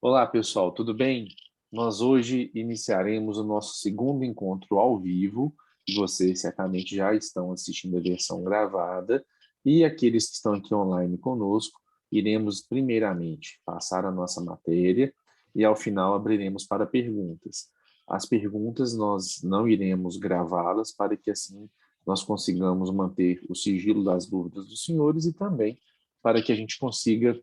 Olá, pessoal, tudo bem? Nós hoje iniciaremos o nosso segundo encontro ao vivo, e vocês certamente já estão assistindo a versão gravada, e aqueles que estão aqui online conosco, iremos primeiramente passar a nossa matéria e ao final abriremos para perguntas. As perguntas nós não iremos gravá-las para que assim nós consigamos manter o sigilo das dúvidas dos senhores e também para que a gente consiga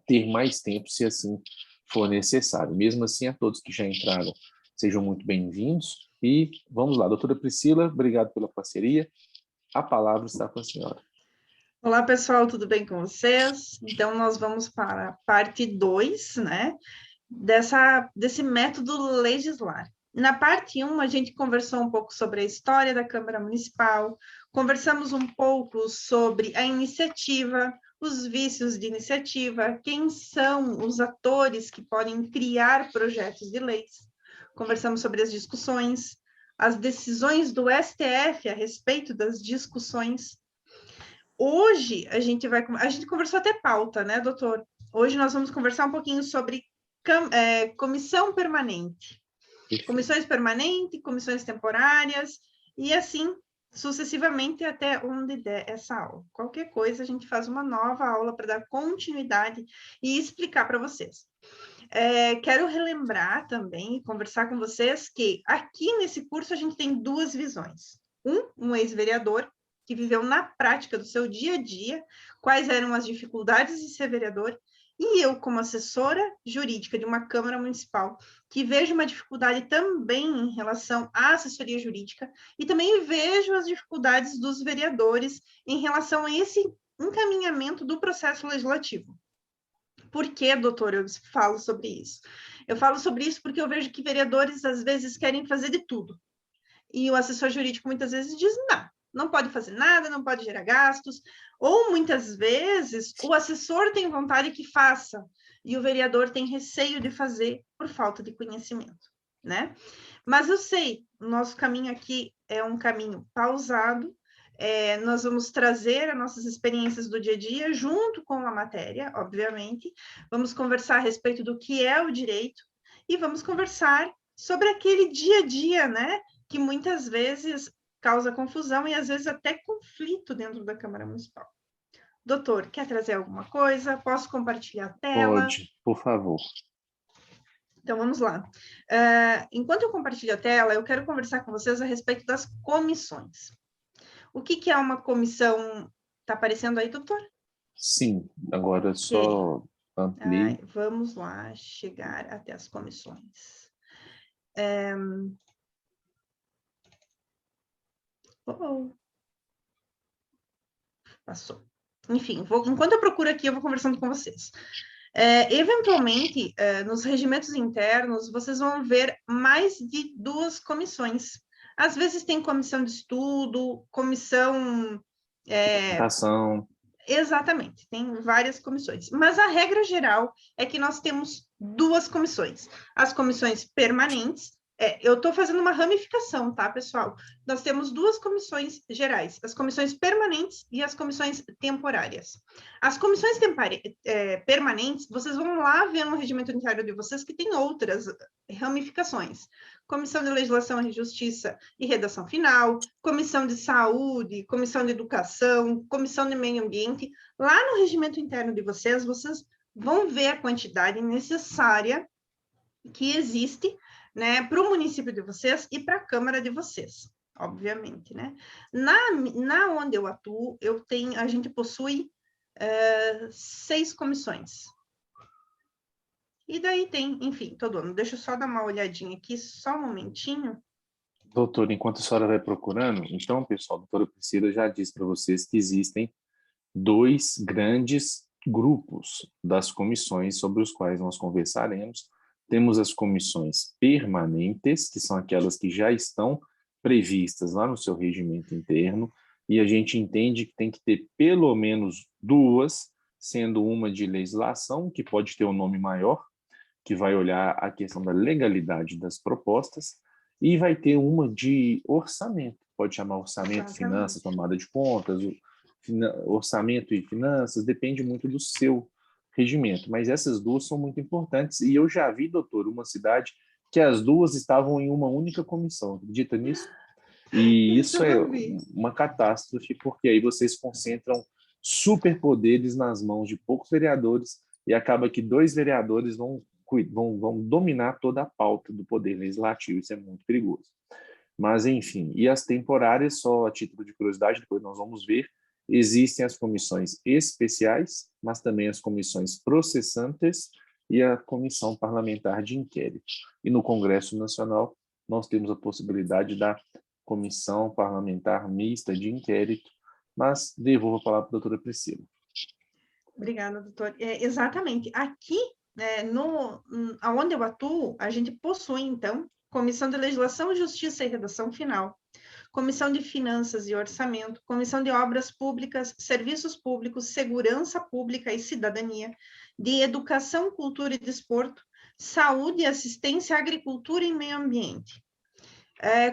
ter mais tempo, se assim for necessário. Mesmo assim, a todos que já entraram, sejam muito bem-vindos. E vamos lá, doutora Priscila, obrigado pela parceria. A palavra está com a senhora. Olá, pessoal, tudo bem com vocês? Então, nós vamos para a parte 2, né, desse método legislar. Na parte 1, a gente conversou um pouco sobre a história da Câmara Municipal, conversamos um pouco sobre a iniciativa, os vícios de iniciativa, quem são os atores que podem criar projetos de leis. Conversamos sobre as discussões, as decisões do STF a respeito das discussões. Hoje, a gente conversou até pauta, né, doutor? Hoje nós vamos conversar um pouquinho sobre comissão permanente. Perfeito. Comissões permanentes, comissões temporárias, e assim sucessivamente até onde der essa aula. Qualquer coisa, a gente faz uma nova aula para dar continuidade e explicar para vocês. Quero relembrar também e conversar com vocês que aqui nesse curso a gente tem duas visões. Um ex-vereador, que viveu na prática do seu dia a dia quais eram as dificuldades de ser vereador, e eu, como assessora jurídica de uma Câmara Municipal, que vejo uma dificuldade também em relação à assessoria jurídica, e também vejo as dificuldades dos vereadores em relação a esse encaminhamento do processo legislativo. Por que, doutor, eu falo sobre isso? Eu falo sobre isso porque eu vejo que vereadores, às vezes, querem fazer de tudo. E o assessor jurídico, muitas vezes, diz não pode fazer nada, não pode gerar gastos. Ou, muitas vezes, o assessor tem vontade que faça, e o vereador tem receio de fazer por falta de conhecimento, né? Mas eu sei, o nosso caminho aqui é um caminho pausado, nós vamos trazer as nossas experiências do dia a dia, junto com a matéria, obviamente, vamos conversar a respeito do que é o direito, e vamos conversar sobre aquele dia a dia, né, que muitas vezes causa confusão e às vezes até conflito dentro da Câmara Municipal. Doutor, quer trazer alguma coisa? Posso compartilhar a tela? Pode, por favor. Então, vamos lá. Enquanto eu compartilho a tela, eu quero conversar com vocês a respeito das comissões. O que é uma comissão? Está aparecendo aí, doutor? Sim, agora só amplie. Vamos lá chegar até as comissões. Passou. Enfim, enquanto eu procuro aqui, eu vou conversando com vocês. Eventualmente, nos regimentos internos, vocês vão ver mais de duas comissões. Às vezes tem comissão de estudo, comissão... Ação. Exatamente, tem várias comissões. Mas a regra geral é que nós temos duas comissões. As comissões permanentes, eu estou fazendo uma ramificação, tá, pessoal? Nós temos duas comissões gerais, as comissões permanentes e as comissões temporárias. As comissões permanentes, vocês vão lá ver no regimento interno de vocês que tem outras ramificações. Comissão de Legislação e Justiça e Redação Final, Comissão de Saúde, Comissão de Educação, Comissão de Meio Ambiente. Lá no regimento interno de vocês, vocês vão ver a quantidade necessária que existe, né, para o município de vocês e para a Câmara de vocês, obviamente, né? Na onde eu atuo, a gente possui 6 comissões. E daí tem, enfim, todo ano. Deixa eu só dar uma olhadinha aqui, só um momentinho. Doutor, enquanto a senhora vai procurando, então, pessoal, a doutora Priscila já disse para vocês que existem 2 grandes grupos das comissões sobre os quais nós conversaremos. Temos as comissões permanentes, que são aquelas que já estão previstas lá no seu regimento interno, e a gente entende que tem que ter pelo menos 2, sendo uma de legislação, que pode ter um nome maior, que vai olhar a questão da legalidade das propostas, e vai ter uma de orçamento, pode chamar orçamento, finanças, tomada de contas, orçamento e finanças, depende muito do seu regimento. Mas essas duas são muito importantes, e eu já vi, doutor, uma cidade que as duas estavam em uma única comissão. Acredita nisso? E isso é Eu vi. uma catástrofe, porque aí vocês concentram superpoderes nas mãos de poucos vereadores e acaba que 2 vereadores vão dominar toda a pauta do poder legislativo. Isso é muito perigoso. Mas, enfim, e as temporárias, só a título de curiosidade, depois nós vamos ver, existem as comissões especiais, mas também as comissões processantes e a comissão parlamentar de inquérito. E no Congresso Nacional, nós temos a possibilidade da comissão parlamentar mista de inquérito, mas devolvo a palavra para a doutora Priscila. Obrigada, doutor. Exatamente. Aqui, onde eu atuo, a gente possui, então, Comissão de Legislação, Justiça e Redação Final, Comissão de Finanças e Orçamento, Comissão de Obras Públicas, Serviços Públicos, Segurança Pública e Cidadania, de Educação, Cultura e Desporto, Saúde, Assistência, Agricultura e Meio Ambiente.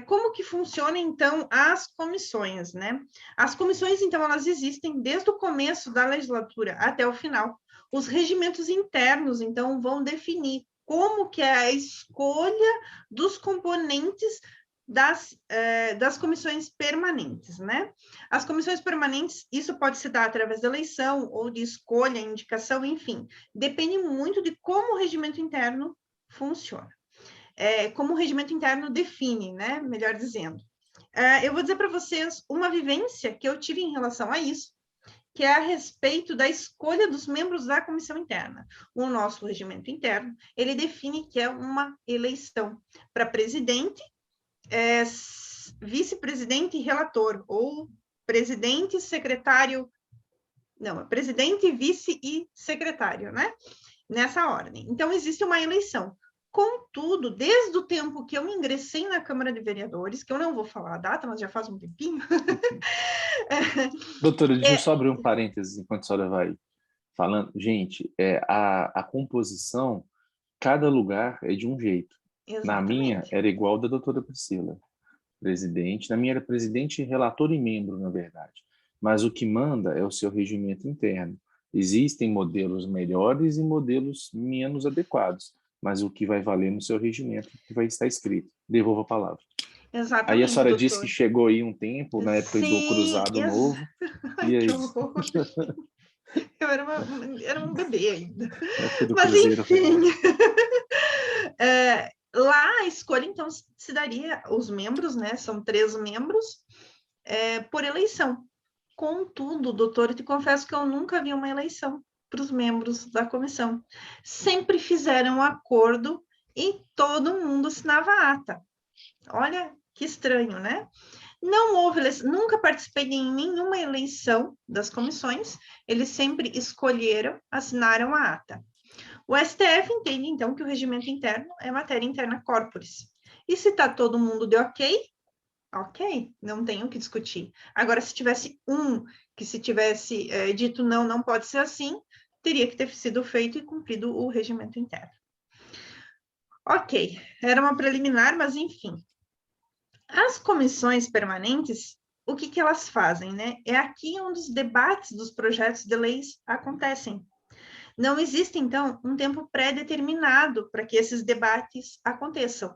Como que funciona, então, as comissões, né? As comissões, então, elas existem desde o começo da legislatura até o final. Os regimentos internos, então, vão definir como que é a escolha dos componentes das comissões permanentes, né? As comissões permanentes, isso pode se dar através da eleição ou de escolha, indicação, enfim. Depende muito de como o regimento interno funciona. Como o regimento interno define, né? Melhor dizendo. Eu vou dizer para vocês uma vivência que eu tive em relação a isso, que é a respeito da escolha dos membros da comissão interna. O nosso regimento interno, ele define que é uma eleição para presidente, vice-presidente e relator, ou presidente, secretário, não, presidente, vice e secretário, né? Nessa ordem. Então, existe uma eleição. Contudo, desde o tempo que eu ingressei na Câmara de Vereadores, que eu não vou falar a data, mas já faz um tempinho. Doutora, deixa eu só abrir um parênteses enquanto a senhora vai falando. Gente, a composição, cada lugar é de um jeito. Exatamente. Na minha, era igual da doutora Priscila, presidente. Na minha era presidente, relator e membro, na verdade. Mas o que manda é o seu regimento interno. Existem modelos melhores e modelos menos adequados, mas o que vai valer no seu regimento, que vai estar escrito. Devolvo a palavra. Exatamente, aí a senhora doutor. disse que chegou aí um tempo, na época do Cruzado Novo. E aí? Eu era um bebê ainda. Mas cruzeiro, enfim, lá a escolha, então, se daria os membros, né? São 3 membros, por eleição. Contudo, doutor, eu te confesso que eu nunca vi uma eleição para os membros da comissão. Sempre fizeram um acordo e todo mundo assinava a ata. Olha que estranho, né? Não houve, nunca participei de nenhuma eleição das comissões, eles sempre escolheram, assinaram a ata. O STF entende, então, que o regimento interno é matéria interna corporis. E se está todo mundo de ok, não tem o que discutir. Agora, se tivesse se tivesse dito não pode ser assim, teria que ter sido feito e cumprido o regimento interno. Ok, era uma preliminar, mas enfim. As comissões permanentes, o que elas fazem, né? É aqui onde os debates dos projetos de leis acontecem. Não existe, então, um tempo pré-determinado para que esses debates aconteçam,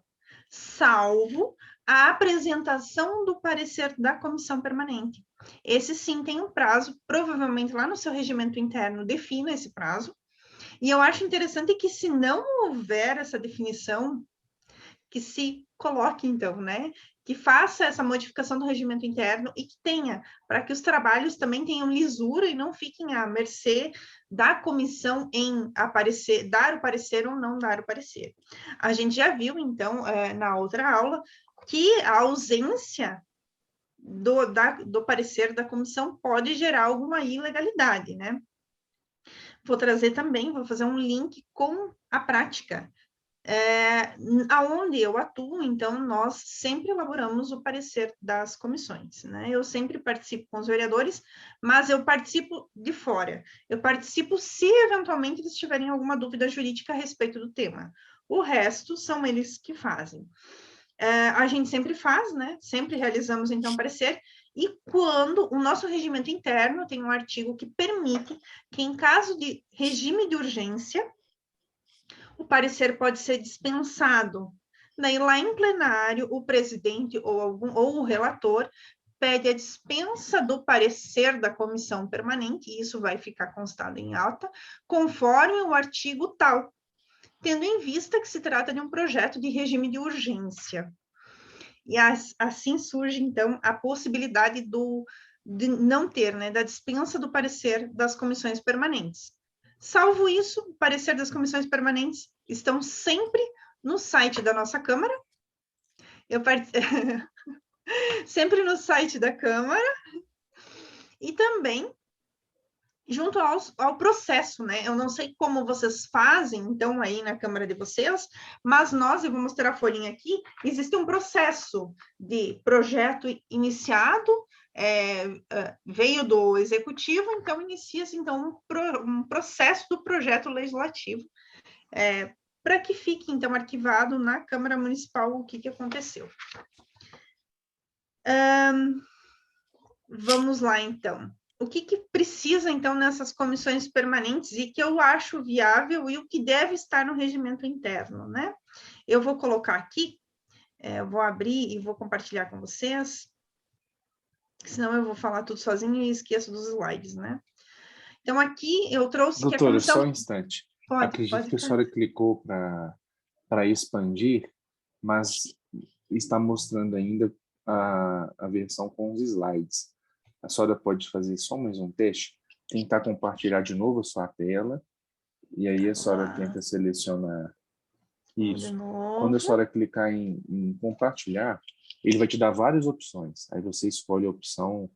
salvo a apresentação do parecer da comissão permanente. Esse sim tem um prazo, provavelmente lá no seu regimento interno defina esse prazo, e eu acho interessante que se não houver essa definição, que se coloque então, né, que faça essa modificação do regimento interno e que tenha, para que os trabalhos também tenham lisura e não fiquem à mercê da comissão em dar o parecer ou não dar o parecer. A gente já viu, então, na outra aula, que a ausência do parecer da comissão pode gerar alguma ilegalidade, né? Vou trazer também, vou fazer um link com a prática. Aonde eu atuo, então, nós sempre elaboramos o parecer das comissões, né? Eu sempre participo com os vereadores, mas eu participo de fora. Eu participo se, eventualmente, eles tiverem alguma dúvida jurídica a respeito do tema. O resto são eles que fazem. A gente sempre faz, né? Sempre realizamos, então, parecer, e quando o nosso regimento interno tem um artigo que permite que, em caso de regime de urgência, o parecer pode ser dispensado. Daí, lá em plenário, o presidente ou o relator pede a dispensa do parecer da comissão permanente, e isso vai ficar constado em ata, conforme o artigo tal, tendo em vista que se trata de um projeto de regime de urgência. E assim surge, então, a possibilidade de não ter, né, da dispensa do parecer das comissões permanentes. Salvo isso, o parecer das comissões permanentes estão sempre no site da nossa Câmara. Sempre no site da Câmara, e também junto ao processo, né? Eu não sei como vocês fazem, então, aí na Câmara de vocês, mas eu vou mostrar a folhinha aqui, existe um processo de projeto iniciado, veio do Executivo, então inicia-se então, um processo do projeto legislativo, para que fique, então, arquivado na Câmara Municipal o que aconteceu. Vamos lá, então. O que precisa, então, nessas comissões permanentes e que eu acho viável e o que deve estar no regimento interno, né? Eu vou colocar aqui, eu vou abrir e vou compartilhar com vocês, senão eu vou falar tudo sozinho e esqueço dos slides, né? Então, aqui eu trouxe que a Doutora, comissão... só um instante. Acredito que a senhora clicou para expandir, mas está mostrando ainda a versão com os slides. A senhora pode fazer só mais um teste, tentar compartilhar de novo a sua tela, e aí a senhora tenta selecionar isso. Quando a senhora clicar em compartilhar, ele vai te dar várias opções. Aí você escolhe a opção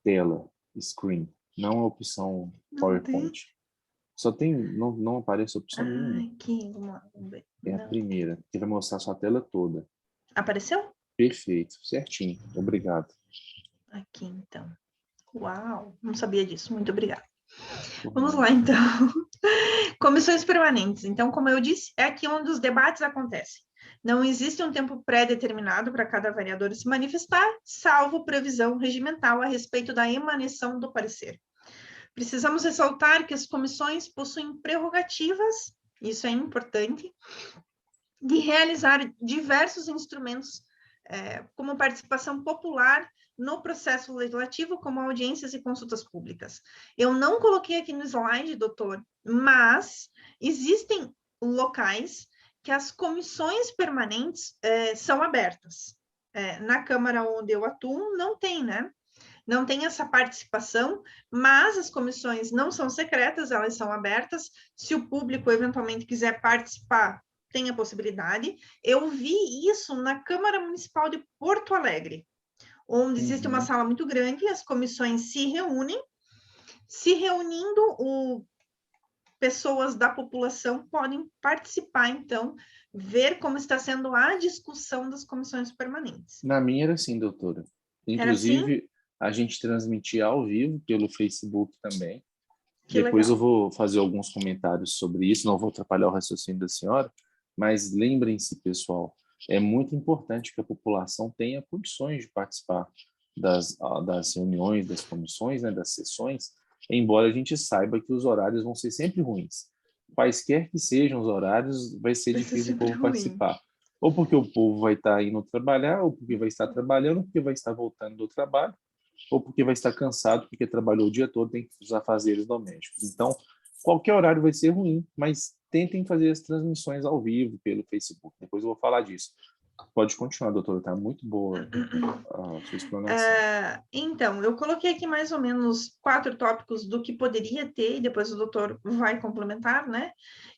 tela, screen, não a opção PowerPoint. Só tem, não aparece a opção nenhuma. Aqui, vamos lá, vamos ver. É a primeira, que vai mostrar a sua tela toda. Apareceu? Perfeito, certinho. Obrigado. Aqui, então. Uau, não sabia disso. Muito obrigada. Vamos lá, então. Comissões permanentes. Então, como eu disse, é aqui onde os debates acontecem. Não existe um tempo pré-determinado para cada vereador se manifestar, salvo previsão regimental a respeito da emanação do parecer. Precisamos ressaltar que as comissões possuem prerrogativas, isso é importante, de realizar diversos instrumentos, como participação popular no processo legislativo, como audiências e consultas públicas. Eu não coloquei aqui no slide, doutor, mas existem locais que as comissões permanentes são abertas. Na Câmara onde eu atuo, não tem, né? Não tem essa participação, mas as comissões não são secretas, elas são abertas. Se o público eventualmente quiser participar, tem a possibilidade. Eu vi isso na Câmara Municipal de Porto Alegre, onde existe uma sala muito grande, as comissões se reúnem, pessoas da população podem participar, então, ver como está sendo a discussão das comissões permanentes. Na minha era assim, doutora. Inclusive, a gente transmitia ao vivo pelo Facebook também. Depois eu vou fazer alguns comentários sobre isso, não vou atrapalhar o raciocínio da senhora, mas lembrem-se, pessoal, é muito importante que a população tenha condições de participar das reuniões, das comissões, né, das sessões, embora a gente saiba que os horários vão ser sempre ruins. Quaisquer que sejam os horários, vai ser difícil o povo participar. Ou porque o povo vai estar indo trabalhar, ou porque vai estar trabalhando, ou porque vai estar voltando do trabalho, ou porque vai estar cansado, porque trabalhou o dia todo, tem que usar afazeres domésticos. Então, qualquer horário vai ser ruim, mas tentem fazer as transmissões ao vivo pelo Facebook. Depois eu vou falar disso. Pode continuar, doutora, está muito boa a sua explanação. Então, eu coloquei aqui mais ou menos 4 tópicos do que poderia ter, e depois o doutor vai complementar, né?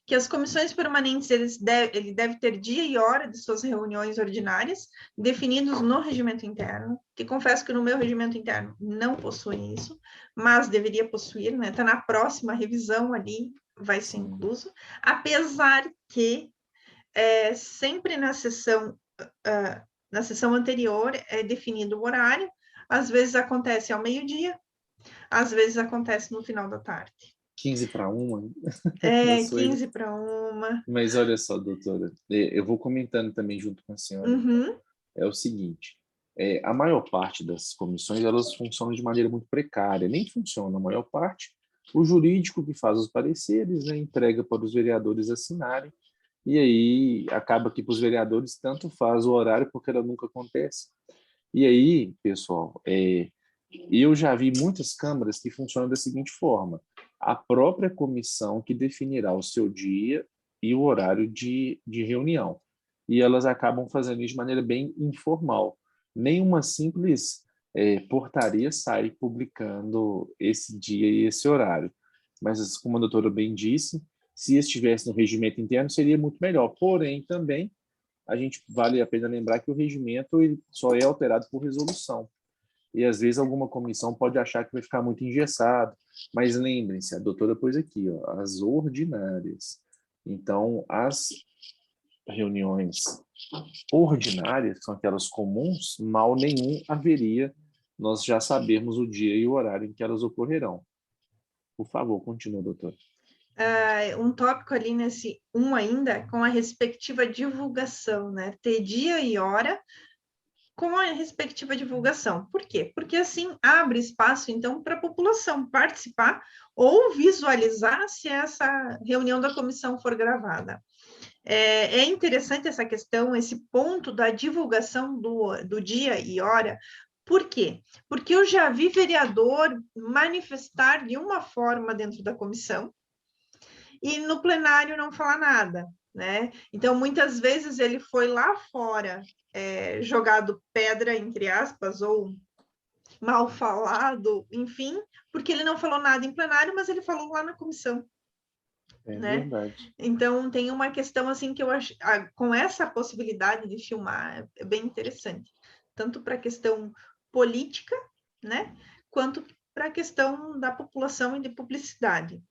Que as comissões permanentes, ele deve ter dia e hora de suas reuniões ordinárias, definidos no regimento interno, que confesso que no meu regimento interno não possui isso, mas deveria possuir, né? Está na próxima revisão ali, vai ser incluso, apesar que sempre na sessão anterior é definido o horário, às vezes acontece ao meio-dia, às vezes acontece no final da tarde. 15 para 1? 15 para 1. Mas olha só, doutora, eu vou comentando também junto com a senhora. Uhum. É o seguinte, a maior parte das comissões, elas funcionam de maneira muito precária, nem funciona a maior parte. O jurídico que faz os pareceres, né, entrega para os vereadores assinarem, e aí acaba que para os vereadores tanto faz o horário, porque ela nunca acontece. E aí, pessoal, eu já vi muitas câmaras que funcionam da seguinte forma: a própria comissão que definirá o seu dia e o horário de reunião. E elas acabam fazendo isso de maneira bem informal. Nenhuma simples portaria sai publicando esse dia e esse horário. Mas, como a doutora bem disse, se estivesse no regimento interno, seria muito melhor. Porém, também, vale a pena lembrar que o regimento ele só é alterado por resolução. E, às vezes, alguma comissão pode achar que vai ficar muito engessado. Mas lembrem-se, a doutora pôs aqui, ó, as ordinárias. Então, as reuniões ordinárias, que são aquelas comuns, mal nenhum haveria nós já sabermos o dia e o horário em que elas ocorrerão. Por favor, continue, doutor. Um tópico ali nesse ainda, com a respectiva divulgação, né? Ter dia e hora com a respectiva divulgação. Por quê? Porque assim abre espaço, então, para a população participar ou visualizar se essa reunião da comissão for gravada. É interessante essa questão, esse ponto da divulgação do dia e hora. Por quê? Porque eu já vi vereador manifestar de uma forma dentro da comissão e no plenário não falar nada, né? Então, muitas vezes ele foi lá fora jogado pedra, entre aspas, ou mal falado, enfim, porque ele não falou nada em plenário, mas ele falou lá na comissão. Né? Verdade. Então, tem uma questão assim que eu acho, com essa possibilidade de filmar, é bem interessante, tanto para a questão política, né, quanto para a questão da população e de publicidade.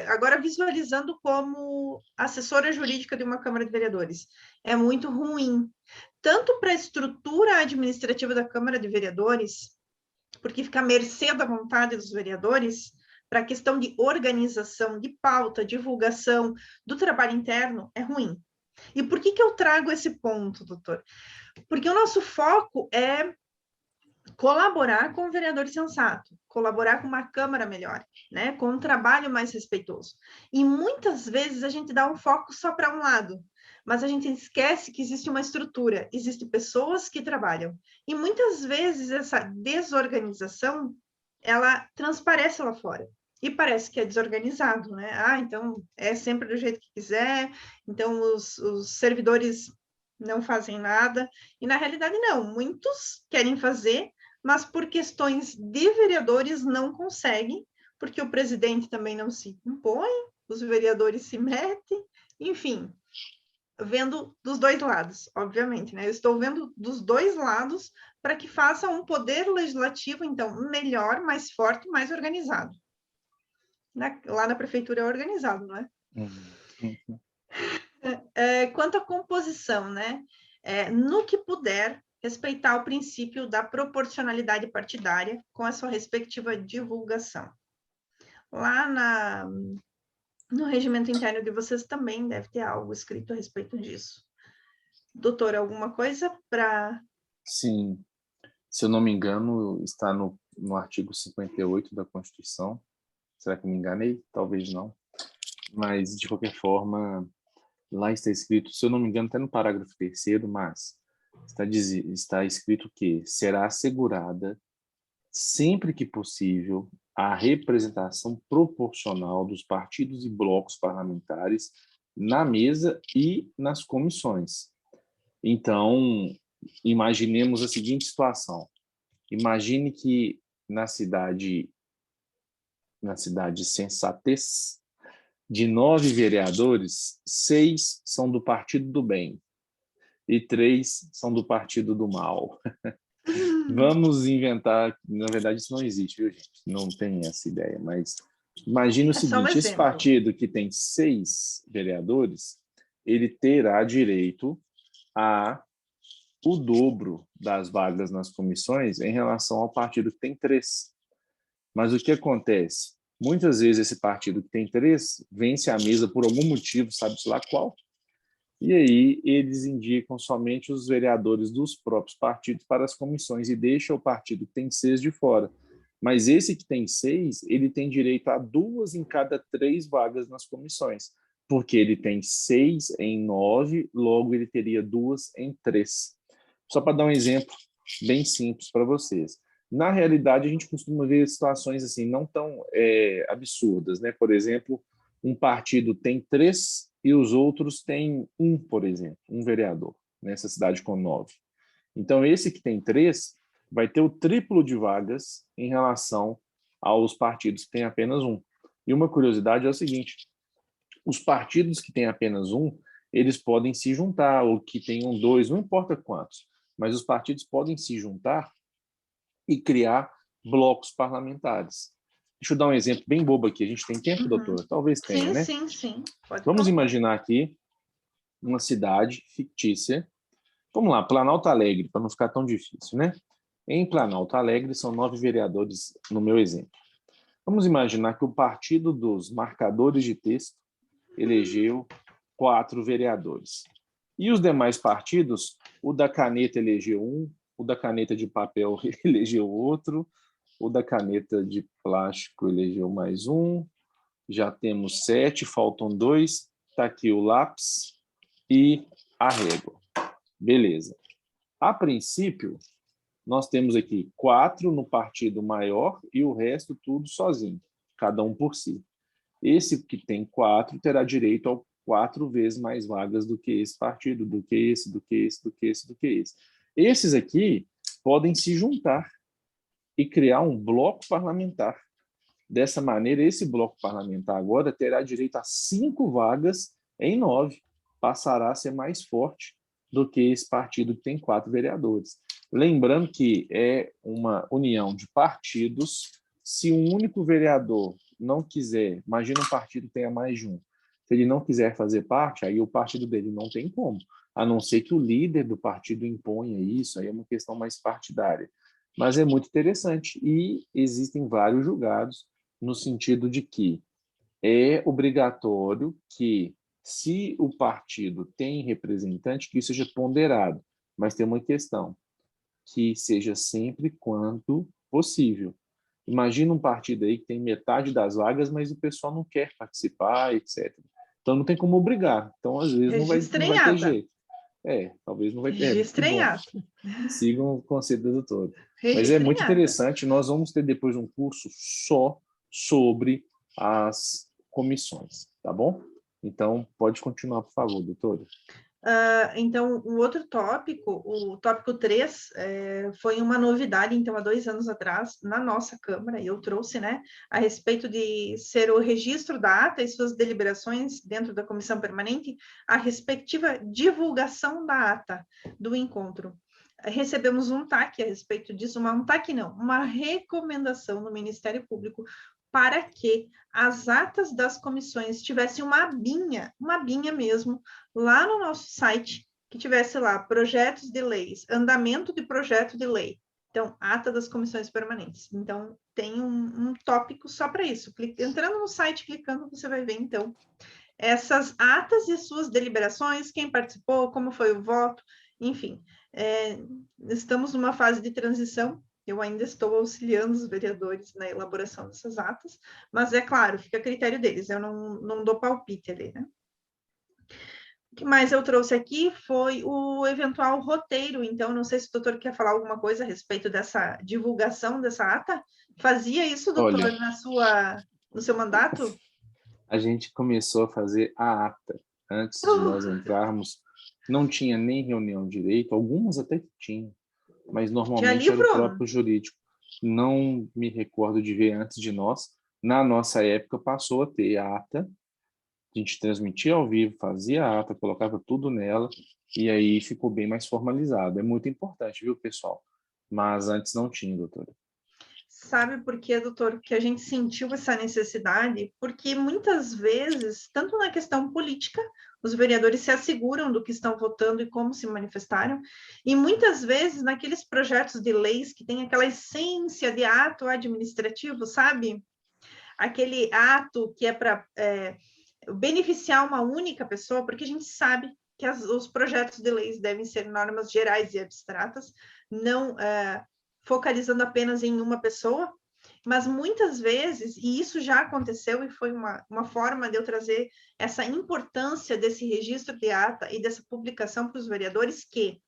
Agora, visualizando como assessora jurídica de uma Câmara de Vereadores, é muito ruim, tanto para a estrutura administrativa da Câmara de Vereadores, porque fica à mercê da vontade dos vereadores, para a questão de organização, de pauta, divulgação do trabalho interno, é ruim. E por que eu trago esse ponto, doutor? Porque o nosso foco é colaborar com o vereador sensato, colaborar com uma Câmara melhor, né? Com um trabalho mais respeitoso. E muitas vezes a gente dá um foco só para um lado, mas a gente esquece que existe uma estrutura, existem pessoas que trabalham. E muitas vezes essa desorganização, ela transparece lá fora. E parece que é desorganizado, né? Então é sempre do jeito que quiser, então os servidores não fazem nada. E na realidade, não. Muitos querem fazer, mas por questões de vereadores não conseguem, porque o presidente também não se impõe, os vereadores se metem, enfim, vendo dos dois lados, obviamente, né? Eu estou vendo dos dois lados para que faça um poder legislativo, então, melhor, mais forte, mais organizado. Lá na prefeitura é organizado, não é? Quanto à composição, né? No que puder, respeitar o princípio da proporcionalidade partidária com a sua respectiva divulgação. Lá no regimento interno de vocês também deve ter algo escrito a respeito disso. Doutor, alguma coisa para... Sim. Se eu não me engano, está no artigo 58 da Constituição. Será que me enganei? Talvez não. Mas, de qualquer forma, lá está escrito, se eu não me engano, até no parágrafo 3º, mas está escrito que será assegurada, sempre que possível, a representação proporcional dos partidos e blocos parlamentares na mesa e nas comissões. Então, imaginemos a seguinte situação. Imagine que na cidade Sensatez, de 9 vereadores, 6 são do Partido do Bem e 3 são do Partido do Mal. Vamos inventar, na verdade isso não existe, viu, gente? Não tem essa ideia, mas imagina o seguinte, esse partido que tem 6 vereadores, ele terá direito a o dobro das vagas nas comissões em relação ao partido que tem 3. Mas o que acontece? Muitas vezes esse partido que tem 3 vence a mesa por algum motivo, sabe-se lá qual, E aí eles indicam somente os vereadores dos próprios partidos para as comissões e deixa o partido que tem 6 de fora. Mas esse que tem 6, ele tem direito a 2 em cada 3 vagas nas comissões, porque ele tem 6 em 9, logo ele teria 2 em 3. Só para dar um exemplo bem simples para vocês. Na realidade, a gente costuma ver situações assim não tão absurdas, né? Por exemplo, um partido tem 3 e os outros têm 1, por exemplo, um vereador, nessa cidade com 9. Então, esse que tem 3 vai ter o triplo de vagas em relação aos partidos que têm apenas 1. E uma curiosidade é o seguinte, os partidos que têm apenas 1, eles podem se juntar, ou que tenham 2, não importa quantos, mas os partidos podem se juntar e criar blocos parlamentares. Deixa eu dar um exemplo bem bobo aqui. A gente tem tempo, doutora? Talvez tenha, né? Sim. Pode Vamos falar. imaginar aqui uma cidade fictícia. Vamos lá, Planalto Alegre, para não ficar tão difícil, né? Em Planalto Alegre, são 9 vereadores no meu exemplo. Vamos imaginar que o partido dos marcadores de texto elegeu 4 vereadores. E os demais partidos, o da caneta elegeu 1, o da caneta de papel elegeu outro, o da caneta de plástico elegeu mais 1, já temos 7, faltam 2, está aqui o lápis e a régua. Beleza. A princípio, nós temos aqui 4 no partido maior e o resto tudo sozinho, cada um por si. Esse que tem 4 terá direito a 4 vezes mais vagas do que esse partido, do que esse, do que esse, do que esse, do que esse. Esses aqui podem se juntar e criar um bloco parlamentar. Dessa maneira, esse bloco parlamentar agora terá direito a 5 vagas em 9. Passará a ser mais forte do que esse partido que tem 4 vereadores. Lembrando que é uma união de partidos. Se um único vereador não quiser, imagina um partido que tenha mais de um, se ele não quiser fazer parte, aí o partido dele não tem como, a não ser que o líder do partido imponha isso, aí é uma questão mais partidária. Mas é muito interessante e existem vários julgados no sentido de que é obrigatório que, se o partido tem representante, que isso seja ponderado, mas tem uma questão, que seja sempre quando possível. Imagina um partido aí que tem metade das vagas, mas o pessoal não quer participar, etc. Então não tem como obrigar. Então, às vezes, não vai ter jeito. Talvez não vai ter. Registra em ata. Sigam o conselho da doutora. Mas é Registra muito em ata. interessante. Nós vamos ter depois um curso só sobre as comissões, tá bom? Então, pode continuar, por favor, doutora. Então, o outro tópico, o tópico 3, foi uma novidade, então, há 2 anos atrás, na nossa Câmara, eu trouxe, né, a respeito de ser o registro da ata e suas deliberações dentro da comissão permanente, a respectiva divulgação da ata do encontro. Recebemos um TAC a respeito disso, um TAC não, uma recomendação no Ministério Público para que as atas das comissões tivessem uma abinha mesmo, lá no nosso site, que tivesse lá projetos de leis, andamento de projeto de lei. Então, ata das comissões permanentes. Então, tem um tópico só para isso. Entrando no site, clicando, você vai ver, então, essas atas e suas deliberações, quem participou, como foi o voto, enfim. Estamos numa fase de transição. Eu ainda estou auxiliando os vereadores na elaboração dessas atas, mas é claro, fica a critério deles, eu não dou palpite ali, né? O que mais eu trouxe aqui foi o eventual roteiro, então não sei se o doutor quer falar alguma coisa a respeito dessa divulgação dessa ata. Fazia isso, doutor, Olha, no seu mandato? A gente começou a fazer a ata. Antes de nós entrarmos, não tinha nem reunião direito, algumas até que tinham, mas normalmente era o próprio jurídico. Não me recordo de ver antes de nós. Na nossa época, passou a ter a ata, a gente transmitia ao vivo, fazia a ata, colocava tudo nela, e aí ficou bem mais formalizado. É muito importante, viu, pessoal? Mas antes não tinha, doutora. Sabe por quê, doutor, que a gente sentiu essa necessidade? Porque muitas vezes, tanto na questão política, os vereadores se asseguram do que estão votando e como se manifestaram, e muitas vezes naqueles projetos de leis que tem aquela essência de ato administrativo, sabe? Aquele ato que é para beneficiar uma única pessoa, porque a gente sabe que os projetos de leis devem ser normas gerais e abstratas, não focalizando apenas em uma pessoa, mas muitas vezes, e isso já aconteceu e foi uma forma de eu trazer essa importância desse registro de ata e dessa publicação para os vereadores, que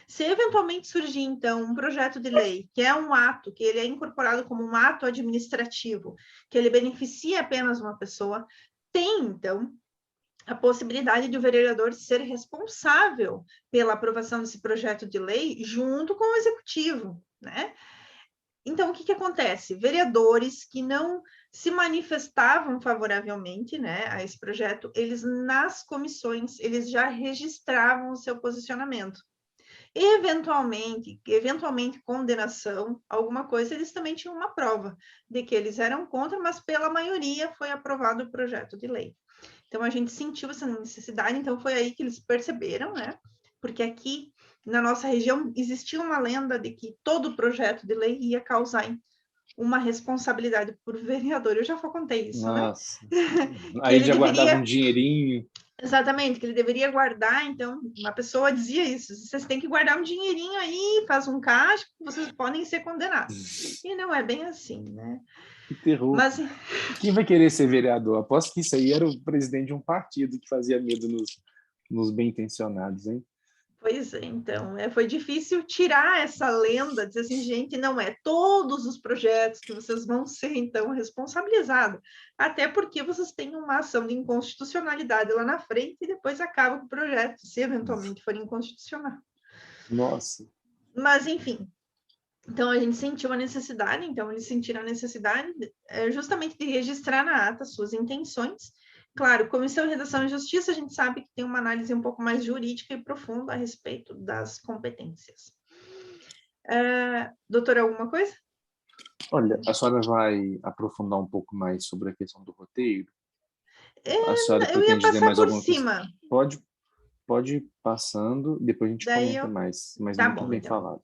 se eventualmente surgir, então, um projeto de lei, que é um ato, que ele é incorporado como um ato administrativo, que ele beneficia apenas uma pessoa, tem, então, a possibilidade de o vereador ser responsável pela aprovação desse projeto de lei junto com o executivo, né? Então, o que acontece? Vereadores que não se manifestavam favoravelmente, né, a esse projeto, eles nas comissões, eles já registravam o seu posicionamento. Eventualmente condenação, alguma coisa, eles também tinham uma prova de que eles eram contra, mas pela maioria foi aprovado o projeto de lei. Então, a gente sentiu essa necessidade, então foi aí que eles perceberam, né? Porque aqui, na nossa região, existia uma lenda de que todo projeto de lei ia causar uma responsabilidade por vereador. Eu já contei isso, Nossa. né? Aí já guardava um dinheirinho. Exatamente, que ele deveria guardar, então, uma pessoa dizia isso, vocês têm que guardar um dinheirinho aí, faz um caixa, vocês podem ser condenados. E não é bem assim, né? Que terror. Mas quem vai querer ser vereador? Aposto que isso aí era o presidente de um partido que fazia medo nos bem-intencionados, hein? Pois é, então, foi difícil tirar essa lenda, dizer assim, gente, não é todos os projetos que vocês vão ser, então, responsabilizados, até porque vocês têm uma ação de inconstitucionalidade lá na frente e depois acaba com o projeto, se eventualmente for inconstitucional. Nossa. Mas, enfim, então a gente sentiu a necessidade, então eles sentiram a necessidade justamente de registrar na ata suas intenções. Claro, Comissão de Redação e Justiça, a gente sabe que tem uma análise um pouco mais jurídica e profunda a respeito das competências. Doutora, alguma coisa? Olha, a senhora vai aprofundar um pouco mais sobre a questão do roteiro? A senhora Eu ia pretende dizer passar mais por alguma coisa? cima. Pode ir passando, depois a gente Daí comenta mais, mas tá muito bom, bem então. falado.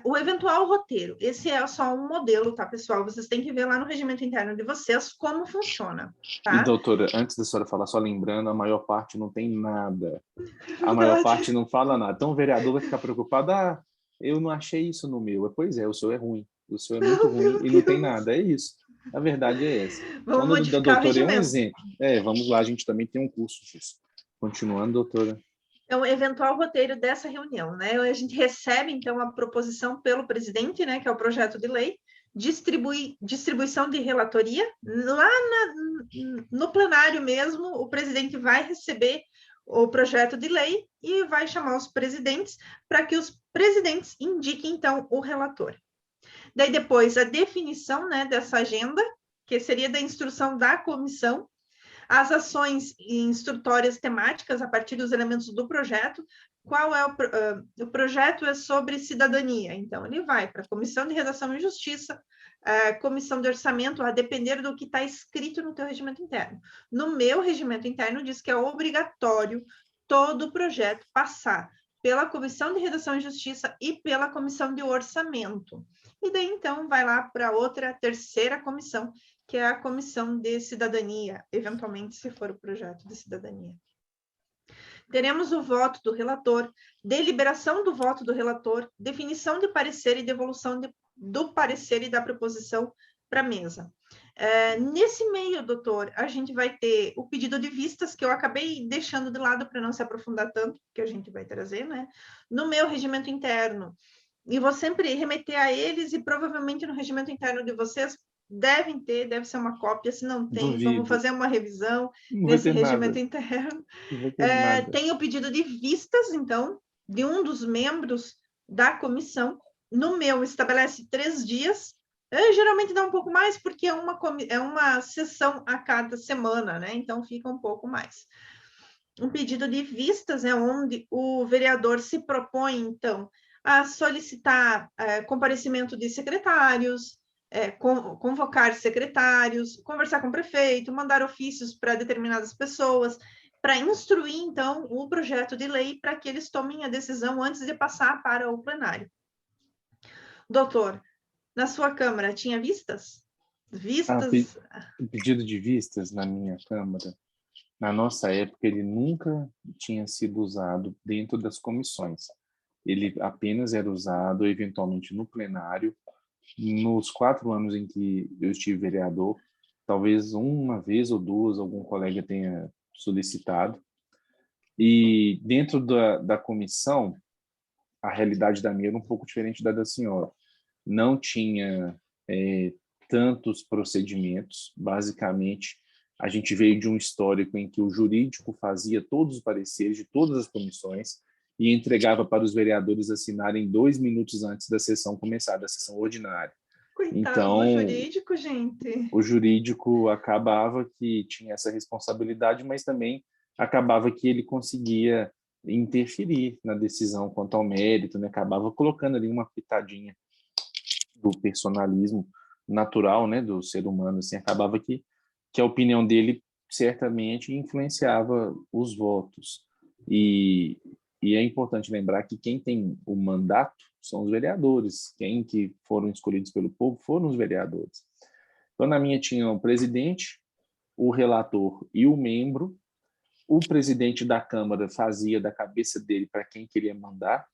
O eventual roteiro, esse é só um modelo, tá, pessoal? Vocês têm que ver lá no regimento interno de vocês como funciona, tá? E, doutora, antes da senhora falar, só lembrando, a maior parte não tem nada. A maior Verdade. parte não fala nada. Então o vereador vai ficar preocupado, eu não achei isso no meu. Pois é, o seu é ruim. O seu é muito ruim Meu e não tem Deus. nada. É isso. A verdade é essa. Vamos Então, da modificar o doutora é um regimento. exemplo. Vamos lá, a gente também tem um curso disso. Continuando, doutora. Então, eventual roteiro dessa reunião, né? A gente recebe, então, a proposição pelo presidente, né, que é o projeto de lei, distribuição de relatoria. Lá no plenário mesmo, o presidente vai receber o projeto de lei e vai chamar os presidentes para que os presidentes indiquem, então, o relator. Daí, depois, a definição, né, dessa agenda, que seria da instrução da comissão, as ações instrutórias temáticas a partir dos elementos do projeto. Qual é o projeto? É sobre cidadania. Então, ele vai para a Comissão de Redação e Justiça, Comissão de Orçamento, a depender do que está escrito no teu regimento interno. No meu regimento interno diz que é obrigatório todo o projeto passar pela Comissão de Redação e Justiça e pela Comissão de Orçamento. E daí, então, vai lá para outra, terceira comissão, que é a Comissão de Cidadania, eventualmente, se for o projeto de cidadania. Teremos o voto do relator, deliberação do voto do relator, definição de parecer e devolução do parecer e da proposição para a mesa. Nesse meio, doutor, a gente vai ter o pedido de vistas, que eu acabei deixando de lado para não se aprofundar tanto, que a gente vai trazer, né? No meu regimento interno, e vou sempre remeter a eles, e provavelmente no regimento interno de vocês, deve ser uma cópia, se não tem, vamos Duvido. fazer uma revisão Não vai nesse ter regimento nada. interno. Não vai ter nada. Tem o pedido de vistas, então, de um dos membros da comissão. No meu, estabelece 3 dias. Geralmente dá um pouco mais, porque é uma sessão a cada semana, né? Então, fica um pouco mais. Um pedido de vistas é onde o vereador se propõe, então, a solicitar comparecimento de secretários, convocar secretários, conversar com o prefeito, mandar ofícios para determinadas pessoas, para instruir, então, o projeto de lei para que eles tomem a decisão antes de passar para o plenário. Doutor, na sua Câmara tinha vistas? Vistas? Pedido de vistas na minha Câmara. Na nossa época, ele nunca tinha sido usado dentro das comissões. Ele apenas era usado, eventualmente, no plenário. Nos 4 anos em que eu estive vereador, talvez uma vez ou duas algum colega tenha solicitado. E dentro da comissão, a realidade da minha era um pouco diferente da senhora. Não tinha tantos procedimentos. Basicamente, a gente veio de um histórico em que o jurídico fazia todos os pareceres de todas as comissões e entregava para os vereadores assinarem 2 minutos antes da sessão começar, da sessão ordinária. Coitado Então, do jurídico, gente. o jurídico acabava que tinha essa responsabilidade, mas também acabava que ele conseguia interferir na decisão quanto ao mérito, né? Acabava colocando ali uma pitadinha do personalismo natural, né, do ser humano, assim, acabava que a opinião dele certamente influenciava os votos. E é importante lembrar que quem tem o mandato são os vereadores. Quem que foram escolhidos pelo povo foram os vereadores. Então, na minha tinha o presidente, o relator e o membro. O presidente da Câmara fazia da cabeça dele para quem queria mandar.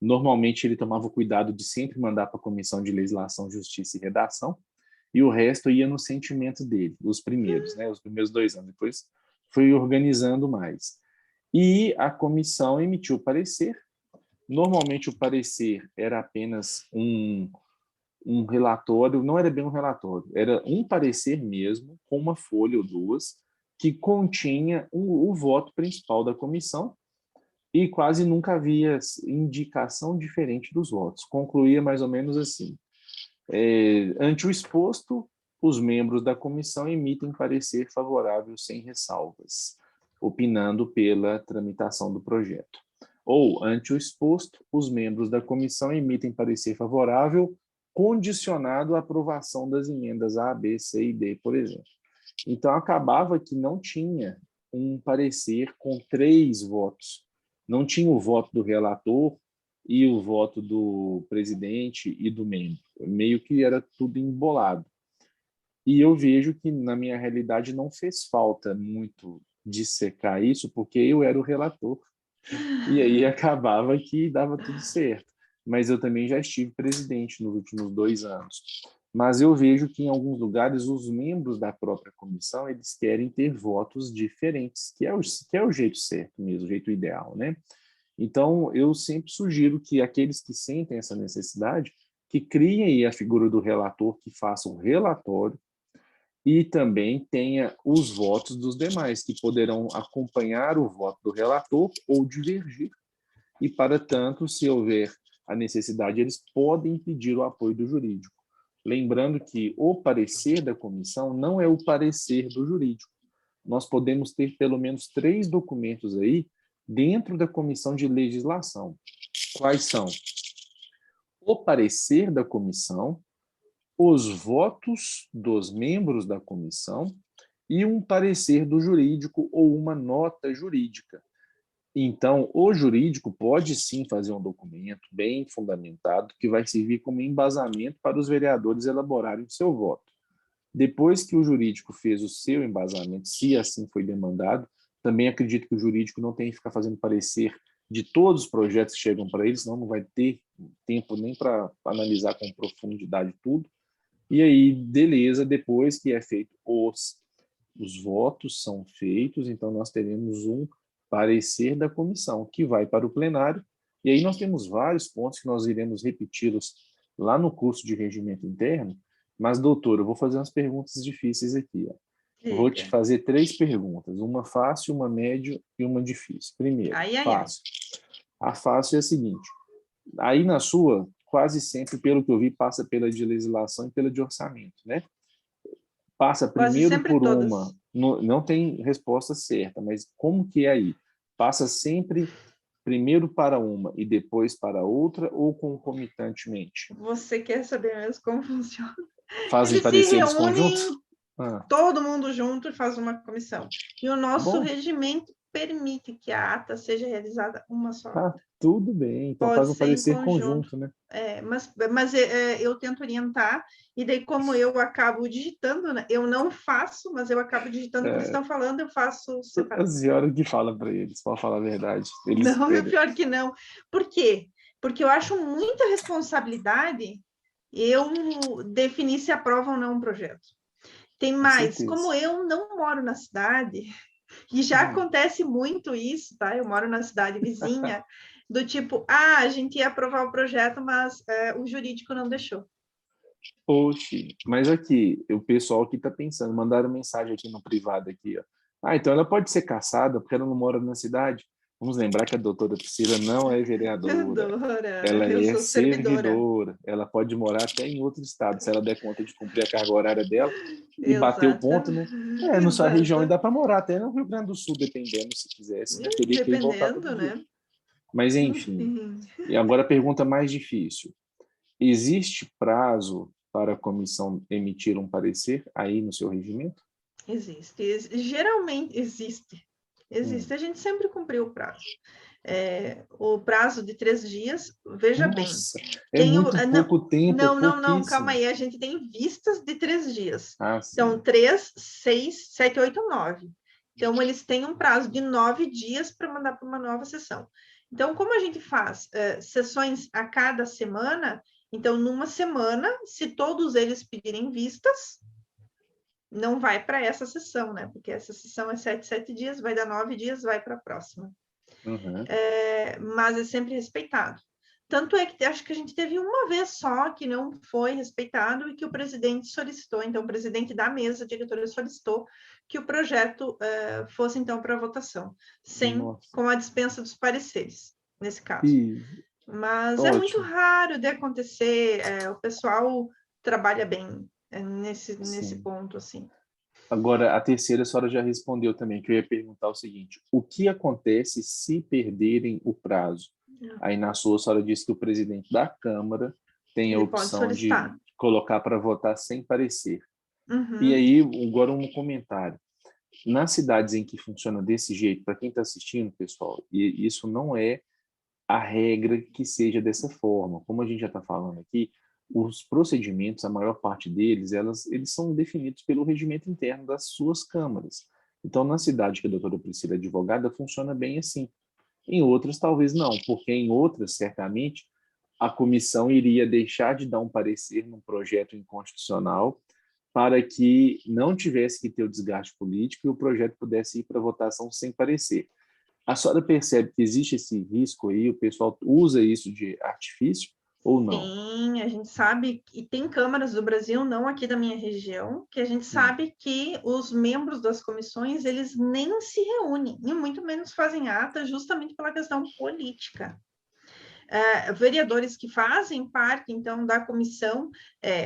Normalmente, ele tomava o cuidado de sempre mandar para a Comissão de Legislação, Justiça e Redação, e o resto ia no sentimento dele, os primeiros, né, os primeiros 2 anos. Depois foi organizando mais. E a comissão emitiu o parecer. Normalmente, o parecer era apenas um relatório, não era bem um relatório, era um parecer mesmo, com uma folha ou duas, que continha o voto principal da comissão, e quase nunca havia indicação diferente dos votos. Concluía mais ou menos assim: ante o exposto, os membros da comissão emitem parecer favorável sem ressalvas, opinando pela tramitação do projeto. Ou, ante o exposto, os membros da comissão emitem parecer favorável condicionado à aprovação das emendas A, B, C e D, por exemplo. Então, acabava que não tinha um parecer com 3 votos. Não tinha o voto do relator e o voto do presidente e do membro. Meio que era tudo embolado. E eu vejo que, na minha realidade, não fez falta muito dissecar isso, porque eu era o relator. E aí acabava que dava tudo certo. Mas eu também já estive presidente nos últimos 2 anos. Mas eu vejo que, em alguns lugares, os membros da própria comissão, eles querem ter votos diferentes, que é o jeito certo mesmo, o jeito ideal, né? Então, eu sempre sugiro que aqueles que sentem essa necessidade, que criem a figura do relator, que faça o relatório, e também tenha os votos dos demais, que poderão acompanhar o voto do relator ou divergir. E, para tanto, se houver a necessidade, eles podem pedir o apoio do jurídico. Lembrando que o parecer da comissão não é o parecer do jurídico. Nós podemos ter pelo menos 3 documentos aí dentro da comissão de legislação. Quais são? O parecer da comissão, os votos dos membros da comissão e um parecer do jurídico ou uma nota jurídica. Então, o jurídico pode sim fazer um documento bem fundamentado que vai servir como embasamento para os vereadores elaborarem o seu voto. Depois que o jurídico fez o seu embasamento, se assim foi demandado, também acredito que o jurídico não tem que ficar fazendo parecer de todos os projetos que chegam para ele, senão não vai ter tempo nem para analisar com profundidade tudo. E aí, beleza, depois que é feito os votos são feitos, então nós teremos um parecer da comissão, que vai para o plenário, e aí nós temos vários pontos que nós iremos repeti-los lá no curso de regimento interno, mas, doutor, eu vou fazer umas perguntas difíceis aqui. Ó. Vou te fazer 3 perguntas, uma fácil, uma média e uma difícil. Primeiro, fácil. A fácil é a seguinte, aí na sua, quase sempre, pelo que eu vi, passa pela de legislação e pela de orçamento, né? Passa primeiro por uma, não tem resposta certa, mas como que é aí? Passa sempre primeiro para uma e depois para outra ou concomitantemente? Você quer saber mesmo como funciona? Fazem pareceres conjuntos? Todo mundo junto e faz uma comissão. E o nosso regimento permite que a ata seja realizada uma só. Tá tudo bem, então Pode faz um ser em parecer conjunto. conjunto, né? Mas eu tento orientar, e daí como eu acabo digitando, né? Eu não faço, mas eu acabo digitando o que eles estão falando, eu faço A separado. senhora que fala para eles, pode falar a verdade. Não, é pior que não. Por quê? Porque eu acho muita responsabilidade eu definir se aprova ou não um projeto. Tem Com mais, certeza. como eu não moro na cidade, e já acontece muito isso, tá? Eu moro na cidade vizinha, do tipo, a gente ia aprovar o projeto, mas o jurídico não deixou. Oxi, mas aqui, o pessoal aqui tá pensando, mandaram mensagem aqui no privado aqui, ó. Ah, então ela pode ser caçada porque ela não mora na cidade. Vamos lembrar que a doutora Priscila não é vereadora, Adora, ela eu é sou servidora. servidora, ela pode morar até em outro estado, se ela der conta de cumprir a carga horária dela e bater o Exato, ponto, né? Na sua região exato. ainda dá para morar, até no Rio Grande do Sul, dependendo, se quisesse, né? Teria que ir e voltar todo Dependendo, dia. né? Mas, enfim, Enfim, e agora a pergunta mais difícil. Existe prazo para a comissão emitir um parecer aí no seu regimento? existe. Geralmente existe. Hum. Existe. A gente sempre cumpriu o prazo. O prazo de 3 dias, veja bem, Nossa, é tem muito pouco tempo, é não, calma pouquíssimo. aí, a gente tem vistas de 3 dias. Ah, Então, sim. 3, 6, 7, 8, 9. Então, eles têm um prazo de 9 dias para mandar para uma nova sessão. Então, como a gente faz sessões a cada semana, então, numa semana, se todos eles pedirem vistas, não vai para essa sessão, né? Porque essa sessão é 7 dias, vai dar 9 dias, vai para a próxima. Uhum. Mas é sempre respeitado. Tanto é que acho que a gente teve uma vez só que não foi respeitado e que o presidente solicitou, então o presidente da mesa diretora solicitou que o projeto fosse então para votação, Nossa. com a dispensa dos pareceres, nesse caso. E Mas é muito ótimo. raro de acontecer, o pessoal trabalha bem nesse Sim. ponto, assim. Agora, a terceira a senhora já respondeu também, que eu ia perguntar o seguinte: o que acontece se perderem o prazo? Aí na sua, a senhora disse que o presidente da Câmara tem a Ele pode opção de solicitar. colocar para votar sem parecer. E Uhum. aí, agora um comentário. Nas cidades em que funciona desse jeito, para quem está assistindo, pessoal, e isso não é a regra que seja dessa forma. Como a gente já está falando aqui, os procedimentos, a maior parte deles, eles são definidos pelo regimento interno das suas câmaras. Então, na cidade que a doutora Priscila é advogada, funciona bem assim. Em outras, talvez não, porque em outras, certamente, a comissão iria deixar de dar um parecer num projeto inconstitucional para que não tivesse que ter o desgaste político e o projeto pudesse ir para votação sem parecer. A senhora percebe que existe esse risco aí, o pessoal usa isso de artifício ou não? Sim, a gente sabe, e tem câmaras do Brasil, não aqui da minha região, que a gente Hum. sabe que os membros das comissões, eles nem se reúnem, e muito menos fazem ata, justamente pela questão política. Vereadores que fazem parte, então, da comissão,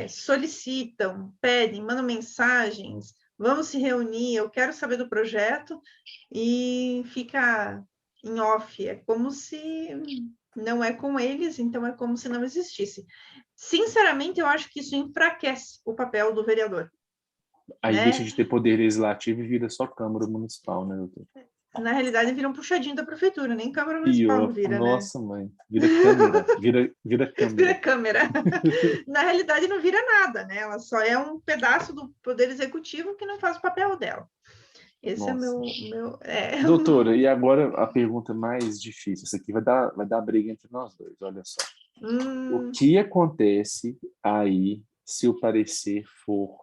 solicitam, pedem, mandam mensagens, vamos se reunir, eu quero saber do projeto, e fica em off, é como se não é com eles, então é como se não existisse. Sinceramente, eu acho que isso enfraquece o papel do vereador, Aí deixa né? de ter poder legislativo e vira só Câmara Municipal, né, doutor? Na realidade, vira um puxadinho da prefeitura, nem Câmara Municipal não Pior, vira, né? nossa mãe, vira câmera, vira Vira câmera. Câmara. Na realidade, não vira nada, né? Ela só é um pedaço do Poder Executivo que não faz o papel dela. Esse é Nossa. meu Doutora, e agora a pergunta mais difícil, essa aqui vai dar briga entre nós dois, olha só. O hum, que acontece aí se o parecer for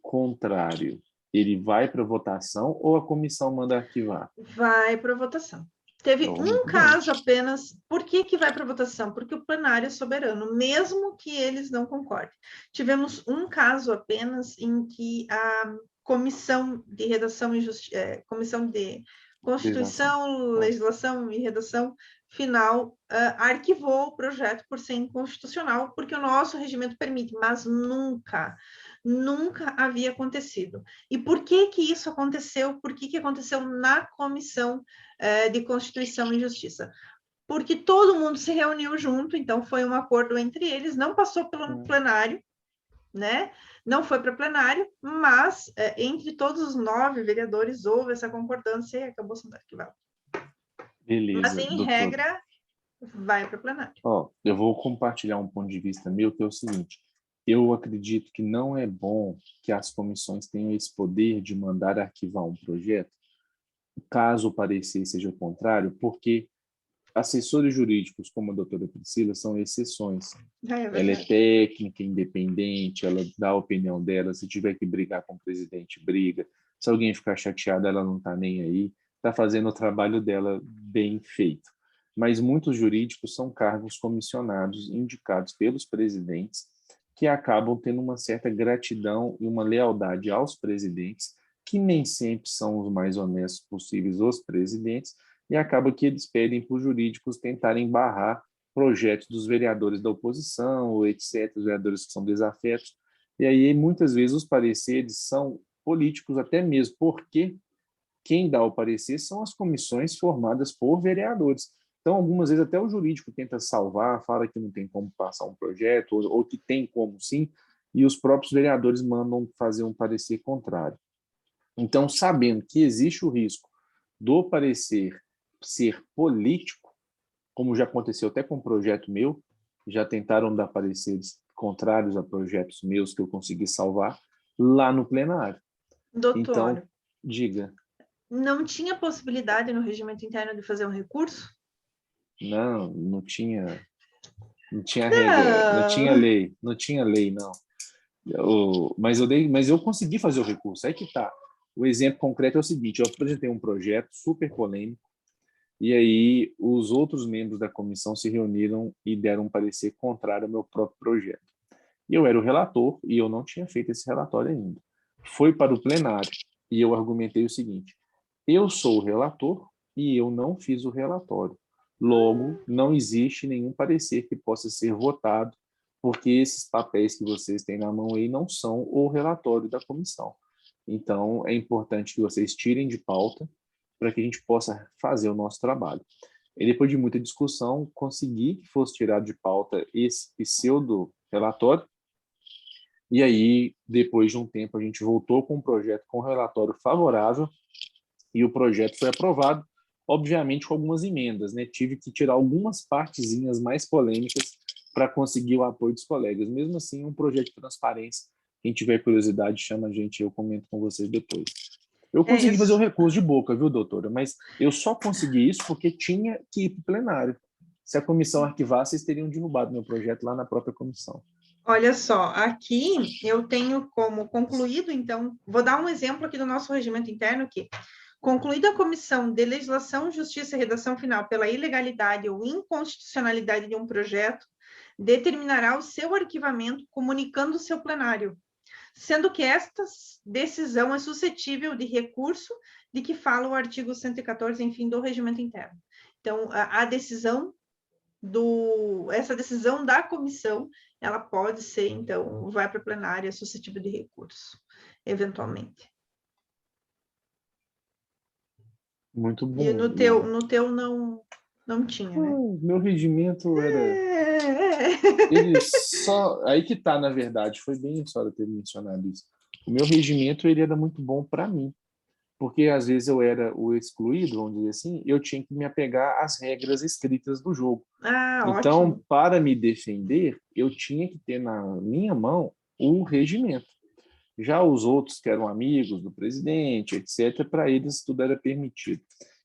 contrário? Ele vai para votação ou a comissão manda arquivar? vai para votação. Teve Oh, um muito bem. caso apenas. Por que vai para votação? Porque o plenário é soberano, mesmo que eles não concordem. Tivemos um caso apenas em que a comissão de redação e comissão de Legislação. Constituição, Ah, Legislação e Redação final arquivou o projeto por ser inconstitucional, porque o nosso regimento permite, mas nunca havia acontecido. E por que isso aconteceu? Por que aconteceu na comissão de Constituição e Justiça? Porque todo mundo se reuniu junto, então foi um acordo entre eles, não passou pelo hum. plenário, né? Não foi para plenário, mas entre todos os 9 vereadores houve essa concordância e acabou sendo arquivado. Mas, Beleza, em doutor. regra, vai para o plenário. Ó, eu vou compartilhar um ponto de vista meu, que é o seguinte: eu acredito que não é bom que as comissões tenham esse poder de mandar arquivar um projeto, caso o parecer seja contrário, porque assessores jurídicos, como a doutora Priscila, são exceções. É Ela é verdade. técnica, independente, ela dá a opinião dela. Se tiver que brigar com o presidente, briga. Se alguém ficar chateado, ela não está nem aí. Está fazendo o trabalho dela bem feito. Mas muitos jurídicos são cargos comissionados, indicados pelos presidentes, que acabam tendo uma certa gratidão e uma lealdade aos presidentes, que nem sempre são os mais honestos possíveis, os presidentes, e acaba que eles pedem para os jurídicos tentarem barrar projetos dos vereadores da oposição, ou etc., os vereadores que são desafetos. E aí, muitas vezes, os pareceres são políticos, até mesmo porque quem dá o parecer são as comissões formadas por vereadores. Então, algumas vezes, até o jurídico tenta salvar, fala que não tem como passar um projeto, ou que tem como sim, e os próprios vereadores mandam fazer um parecer contrário. Então, sabendo que existe o risco do parecer ser político, como já aconteceu até com um projeto meu, já tentaram dar pareceres contrários a projetos meus que eu consegui salvar lá no plenário. Então, Doutor, diga, não tinha possibilidade no regimento interno de fazer um recurso? não tinha regra, Não. não tinha lei, não. Mas eu consegui fazer o recurso. Aí que tá. O exemplo concreto é o seguinte: eu apresentei um projeto super polêmico, e aí os outros membros da comissão se reuniram e deram um parecer contrário ao meu próprio projeto. E eu era o relator e eu não tinha feito esse relatório ainda. Foi para o plenário e eu argumentei o seguinte: eu sou o relator e eu não fiz o relatório. Logo, não existe nenhum parecer que possa ser votado, porque esses papéis que vocês têm na mão aí não são o relatório da comissão. Então, é importante que vocês tirem de pauta para que a gente possa fazer o nosso trabalho. E depois de muita discussão, consegui que fosse tirado de pauta esse pseudo relatório. E aí, depois de um tempo, a gente voltou com um projeto com relatório favorável e o projeto foi aprovado, obviamente com algumas emendas, né? Tive que tirar algumas partezinhas mais polêmicas para conseguir o apoio dos colegas. Mesmo assim, um projeto de transparência. Quem tiver curiosidade, chama a gente, eu comento com vocês depois. Eu É consegui fazer o isso. recurso de boca, viu, doutora? Mas eu só consegui isso porque tinha que ir para o plenário. Se a comissão arquivasse, vocês teriam derrubado meu projeto lá na própria comissão. Olha só, aqui eu tenho como concluído, então, vou dar um exemplo aqui do nosso regimento interno aqui. Concluída a comissão de legislação, justiça e redação final pela ilegalidade ou inconstitucionalidade de um projeto, determinará o seu arquivamento comunicando o seu plenário, sendo que esta decisão é suscetível de recurso de que fala o artigo 114, enfim, do regimento interno. Então, essa decisão da comissão, ela pode ser, então, vai para a plenária suscetível de recurso, eventualmente. Muito E bom. no teu não tinha, né? Meu regimento era. Ele só. Aí que tá, na verdade, foi bem a senhora ter mencionado isso. O meu regimento ele era muito bom para mim, porque às vezes eu era o excluído, vamos dizer assim, eu tinha que me apegar às regras escritas do jogo. Então, Ótimo. para me defender, eu tinha que ter na minha mão o regimento. Já os outros que eram amigos do presidente, etc., para eles tudo era permitido.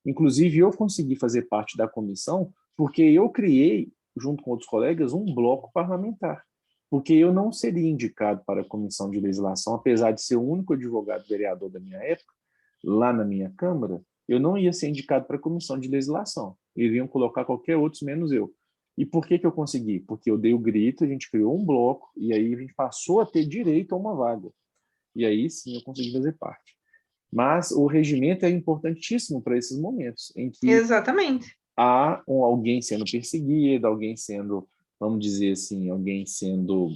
Inclusive, eu consegui fazer parte da comissão porque eu criei, junto com outros colegas, um bloco parlamentar. Porque eu não seria indicado para a comissão de legislação, apesar de ser o único advogado vereador da minha época, lá na minha Câmara, eu não ia ser indicado para a comissão de legislação. Iriam colocar qualquer outro menos eu. E por que eu consegui? Porque eu dei o grito, a gente criou um bloco, e aí a gente passou a ter direito a uma vaga. E aí sim eu consegui fazer parte. Mas o regimento é importantíssimo para esses momentos em que Exatamente. há alguém sendo perseguido, alguém sendo, vamos dizer assim, alguém sendo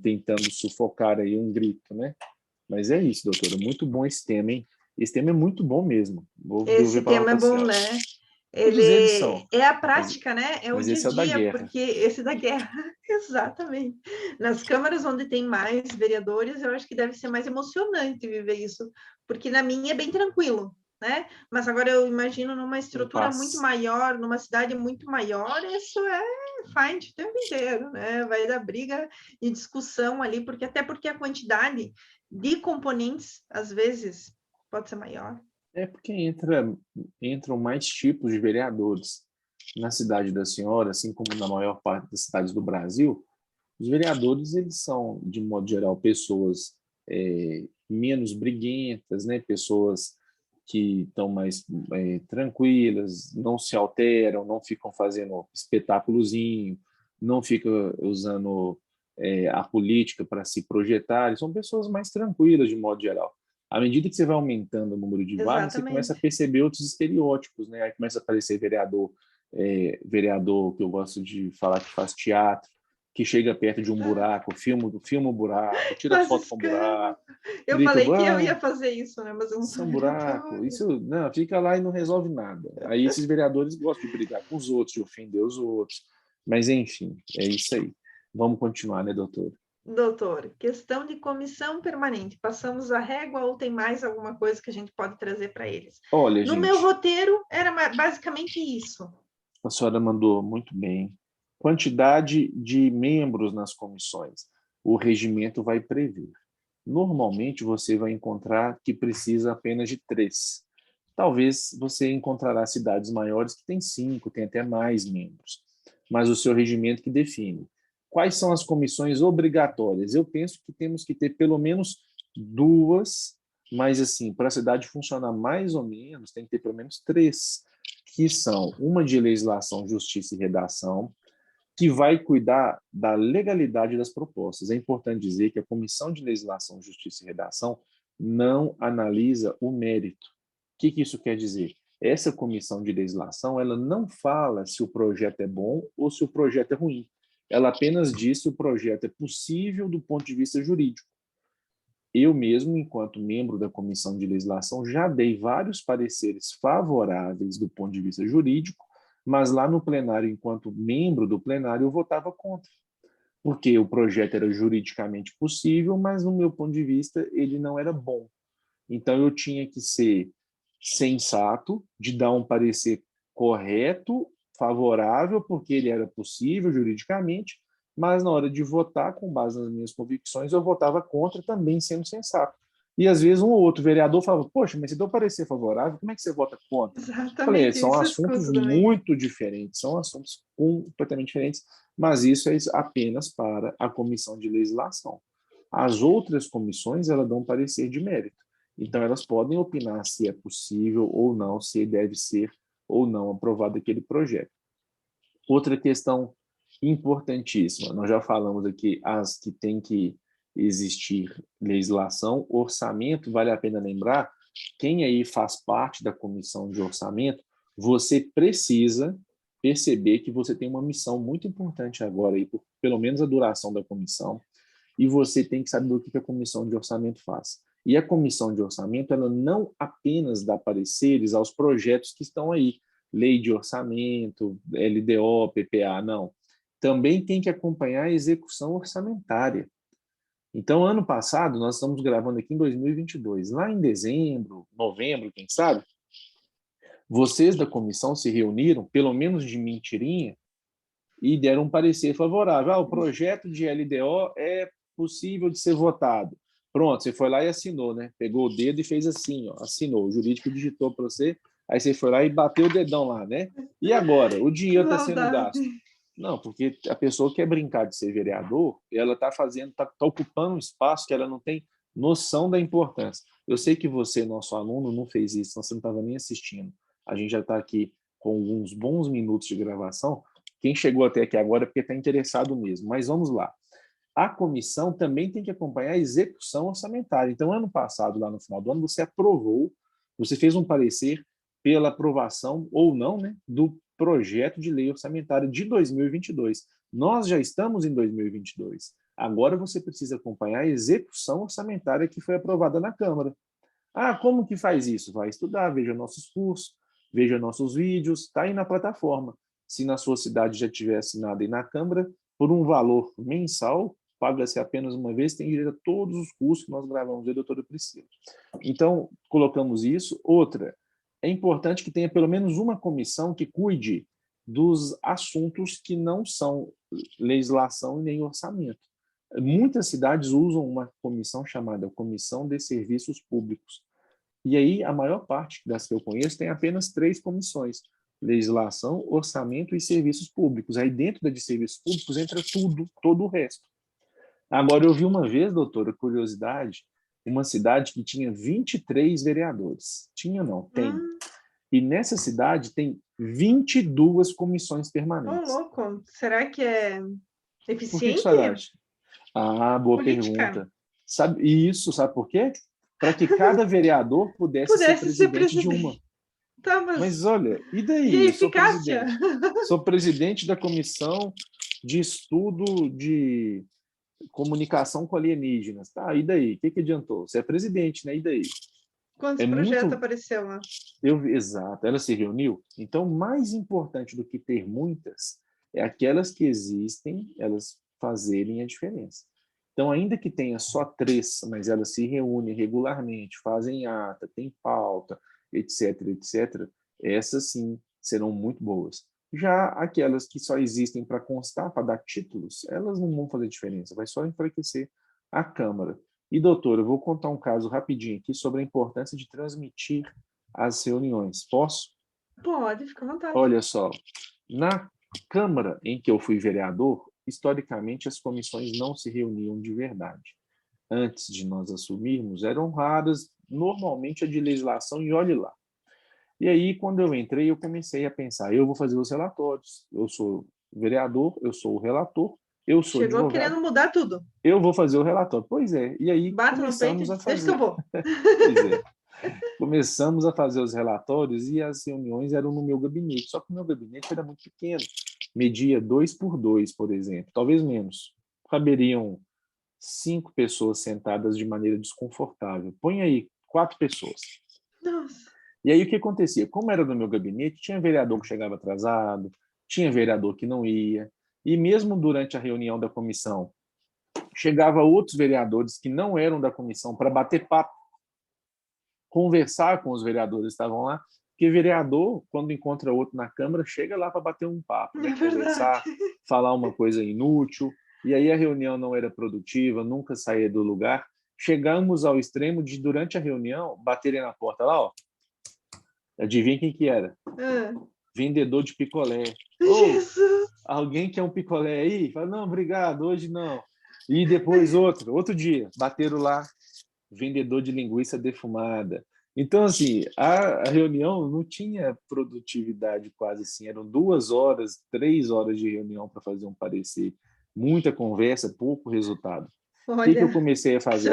tentando sufocar aí um grito, né? Mas é isso, doutora. Muito bom esse tema, hein? Esse tema é muito bom mesmo. Vou devolver Esse a palavra tema para é a bom, senhora. né? Todos eles Ele são, é a mas, prática, né? É o mas dia a esse é o da dia, guerra. porque esse da guerra, exatamente. Nas câmaras onde tem mais vereadores, eu acho que deve ser mais emocionante viver isso, porque na minha é bem tranquilo. né? Mas agora eu imagino numa Um estrutura muito passe. maior, numa cidade muito maior, isso é fight o tempo inteiro, né? Vai dar briga e discussão ali, porque até porque a quantidade de componentes, às vezes, pode ser maior. É porque entram mais tipos de vereadores. Na cidade da senhora, assim como na maior parte das cidades do Brasil, os vereadores, eles são, de modo geral, pessoas menos briguentas, né? Pessoas que estão mais tranquilas, não se alteram, não ficam fazendo espetáculozinho, não ficam usando a política para se projetar. São pessoas mais tranquilas, de modo geral. À medida que você vai aumentando o número de vagas, você começa a Exatamente. perceber outros estereótipos, né? Aí começa a aparecer vereador que eu gosto de falar que faz teatro, que chega perto de um buraco, filma o buraco, tira Faz foto com o escândalo. buraco, Eu grita, falei que eu ia fazer isso, né? Mas eu não isso sou é um buraco, vereadora. isso não, fica lá e não resolve nada. Aí esses vereadores gostam de brigar com os outros, de ofender os outros, mas enfim, é isso aí. Vamos continuar, né, doutor? Doutor, questão de comissão permanente. Passamos a régua ou tem mais alguma coisa que a gente pode trazer para eles? Olha, No meu gente, roteiro era basicamente isso. a senhora mandou muito bem. Quantidade de membros nas comissões. O regimento vai prever. Normalmente você vai encontrar que precisa apenas de 3. Talvez você encontrará cidades maiores que têm 5, tem até mais membros. Mas o seu regimento que define. Quais são as comissões obrigatórias? Eu penso que temos que ter pelo menos 2, mas assim, para a cidade funcionar mais ou menos, tem que ter pelo menos 3, que são uma de legislação, justiça e redação, que vai cuidar da legalidade das propostas. É importante dizer que a Comissão de Legislação, Justiça e Redação não analisa o mérito. O que isso quer dizer? Essa comissão de legislação, ela não fala se o projeto é bom ou se o projeto é ruim. Ela apenas diz se o projeto é possível do ponto de vista jurídico. Eu mesmo, enquanto membro da comissão de legislação, já dei vários pareceres favoráveis do ponto de vista jurídico, mas lá no plenário, enquanto membro do plenário, eu votava contra, porque o projeto era juridicamente possível, mas no meu ponto de vista ele não era bom. Então eu tinha que ser sensato, de dar um parecer correto, favorável, porque ele era possível juridicamente, mas na hora de votar, com base nas minhas convicções, eu votava contra, também sendo sensato. E às vezes um ou outro vereador falava, poxa, mas se deu parecer favorável, como é que você vota contra? Falei, Exatamente são isso, eu assuntos escuto também. muito diferentes, são assuntos completamente diferentes, mas isso é apenas para a comissão de legislação. As outras comissões, elas dão parecer de mérito. Então, elas podem opinar se é possível ou não, se deve ser ou não aprovado aquele projeto. Outra questão importantíssima, nós já falamos aqui, as que tem que existir legislação, orçamento, vale a pena lembrar, quem aí faz parte da comissão de orçamento, você precisa perceber que você tem uma missão muito importante agora, aí, por pelo menos a duração da comissão, e você tem que saber o que a comissão de orçamento faz. E a comissão de orçamento, ela não apenas dá pareceres aos projetos que estão aí, lei de orçamento, LDO, PPA, não. Também tem que acompanhar a execução orçamentária. Então, ano passado, nós estamos gravando aqui em 2022, lá em dezembro, novembro, quem sabe, vocês da comissão se reuniram, pelo menos de mentirinha, e deram um parecer favorável. O projeto de LDO é possível de ser votado. Pronto, você foi lá e assinou, né? Pegou o dedo e fez assim, ó, assinou. O jurídico digitou para você, aí você foi lá e bateu o dedão lá, né? E agora? O Que dinheiro está sendo gasto. maldade. Não, porque a pessoa quer brincar de ser vereador, ela está fazendo, está ocupando um espaço que ela não tem noção da importância. Eu sei que você, nosso aluno, não fez isso, você não estava nem assistindo. A gente já está aqui com uns bons minutos de gravação. Quem chegou até aqui agora é porque está interessado mesmo. Mas vamos lá. A comissão também tem que acompanhar a execução orçamentária. Então, ano passado, lá no final do ano, você aprovou, você fez um parecer pela aprovação ou não, né, do projeto de lei orçamentária de 2022. Nós já estamos em 2022. Agora você precisa acompanhar a execução orçamentária que foi aprovada na Câmara. Ah, como que faz isso? Vai estudar, veja nossos cursos, veja nossos vídeos, está aí na plataforma. Se na sua cidade já tiver assinado aí na Câmara, por um valor mensal, paga-se apenas uma vez, tem direito a todos os cursos que nós gravamos aí, doutora Priscila. Então, colocamos isso. Outra, é importante que tenha pelo menos uma comissão que cuide dos assuntos que não são legislação e nem orçamento. Muitas cidades usam uma comissão chamada Comissão de Serviços Públicos. E aí, a maior parte das que eu conheço tem apenas 3 comissões: legislação, orçamento e serviços públicos. Aí, dentro da de serviços públicos, entra tudo, todo o resto. Agora, eu vi uma vez, doutora, curiosidade, uma cidade que tinha 23 vereadores. Tinha não, tem. E nessa cidade tem 22 comissões permanentes. Louco. Será que é Por que eficiente? você acha? Ah, boa Política. pergunta. Sabe por quê? Para que cada vereador pudesse ser presidente de uma. Tá, mas olha, e daí? E a eficácia? Sou presidente da comissão de estudo de comunicação com alienígenas. Tá, e daí? O que adiantou? Você é presidente, né? E daí? Quantos projetos apareceu lá? Exato, ela se reuniu. Então, mais importante do que ter muitas é aquelas que existem, elas fazerem a diferença. Então, ainda que tenha só 3, mas elas se reúnem regularmente, fazem ata, tem pauta, etc., etc., essas sim serão muito boas. Já aquelas que só existem para constar, para dar títulos, elas não vão fazer diferença, vai só enfraquecer a Câmara. E, doutora, eu vou contar um caso rapidinho aqui sobre a importância de transmitir as reuniões. Posso? Pode, fica à vontade. Olha só, na Câmara em que eu fui vereador, historicamente as comissões não se reuniam de verdade. Antes de nós assumirmos, eram raras, normalmente a de legislação, e olhe lá. E aí, quando eu entrei, eu comecei a pensar, eu vou fazer os relatórios, eu sou vereador, eu sou o relator, eu sou Chegou advogado, querendo mudar tudo. Eu vou fazer o relatório. Pois é, e aí começamos a fazer. Deixa que eu vou. Pois é. Começamos a fazer os relatórios e as reuniões eram no meu gabinete, só que o meu gabinete era muito pequeno, media 2 por 2, por exemplo, talvez menos. Caberiam 5 pessoas sentadas de maneira desconfortável. Põe aí 4 pessoas. Nossa. E aí o que acontecia? Como era no meu gabinete, tinha vereador que chegava atrasado, tinha vereador que não ia, e mesmo durante a reunião da comissão, chegava outros vereadores que não eram da comissão para bater papo, conversar com os vereadores que estavam lá, porque vereador, quando encontra outro na Câmara, chega lá para bater um papo, né? Conversar, falar uma coisa inútil, e aí a reunião não era produtiva, nunca saía do lugar. Chegamos ao extremo de, durante a reunião, baterem na porta lá, ó. Adivinha quem que era? Vendedor de picolé. Jesus! Alguém quer um picolé aí? Fala, não, obrigado, hoje não. E depois outro dia, bateram lá, vendedor de linguiça defumada. Então, assim, a reunião não tinha produtividade quase assim, eram 2 horas, 3 horas de reunião para fazer um parecer, muita conversa, pouco resultado. Olha, o que eu comecei a fazer?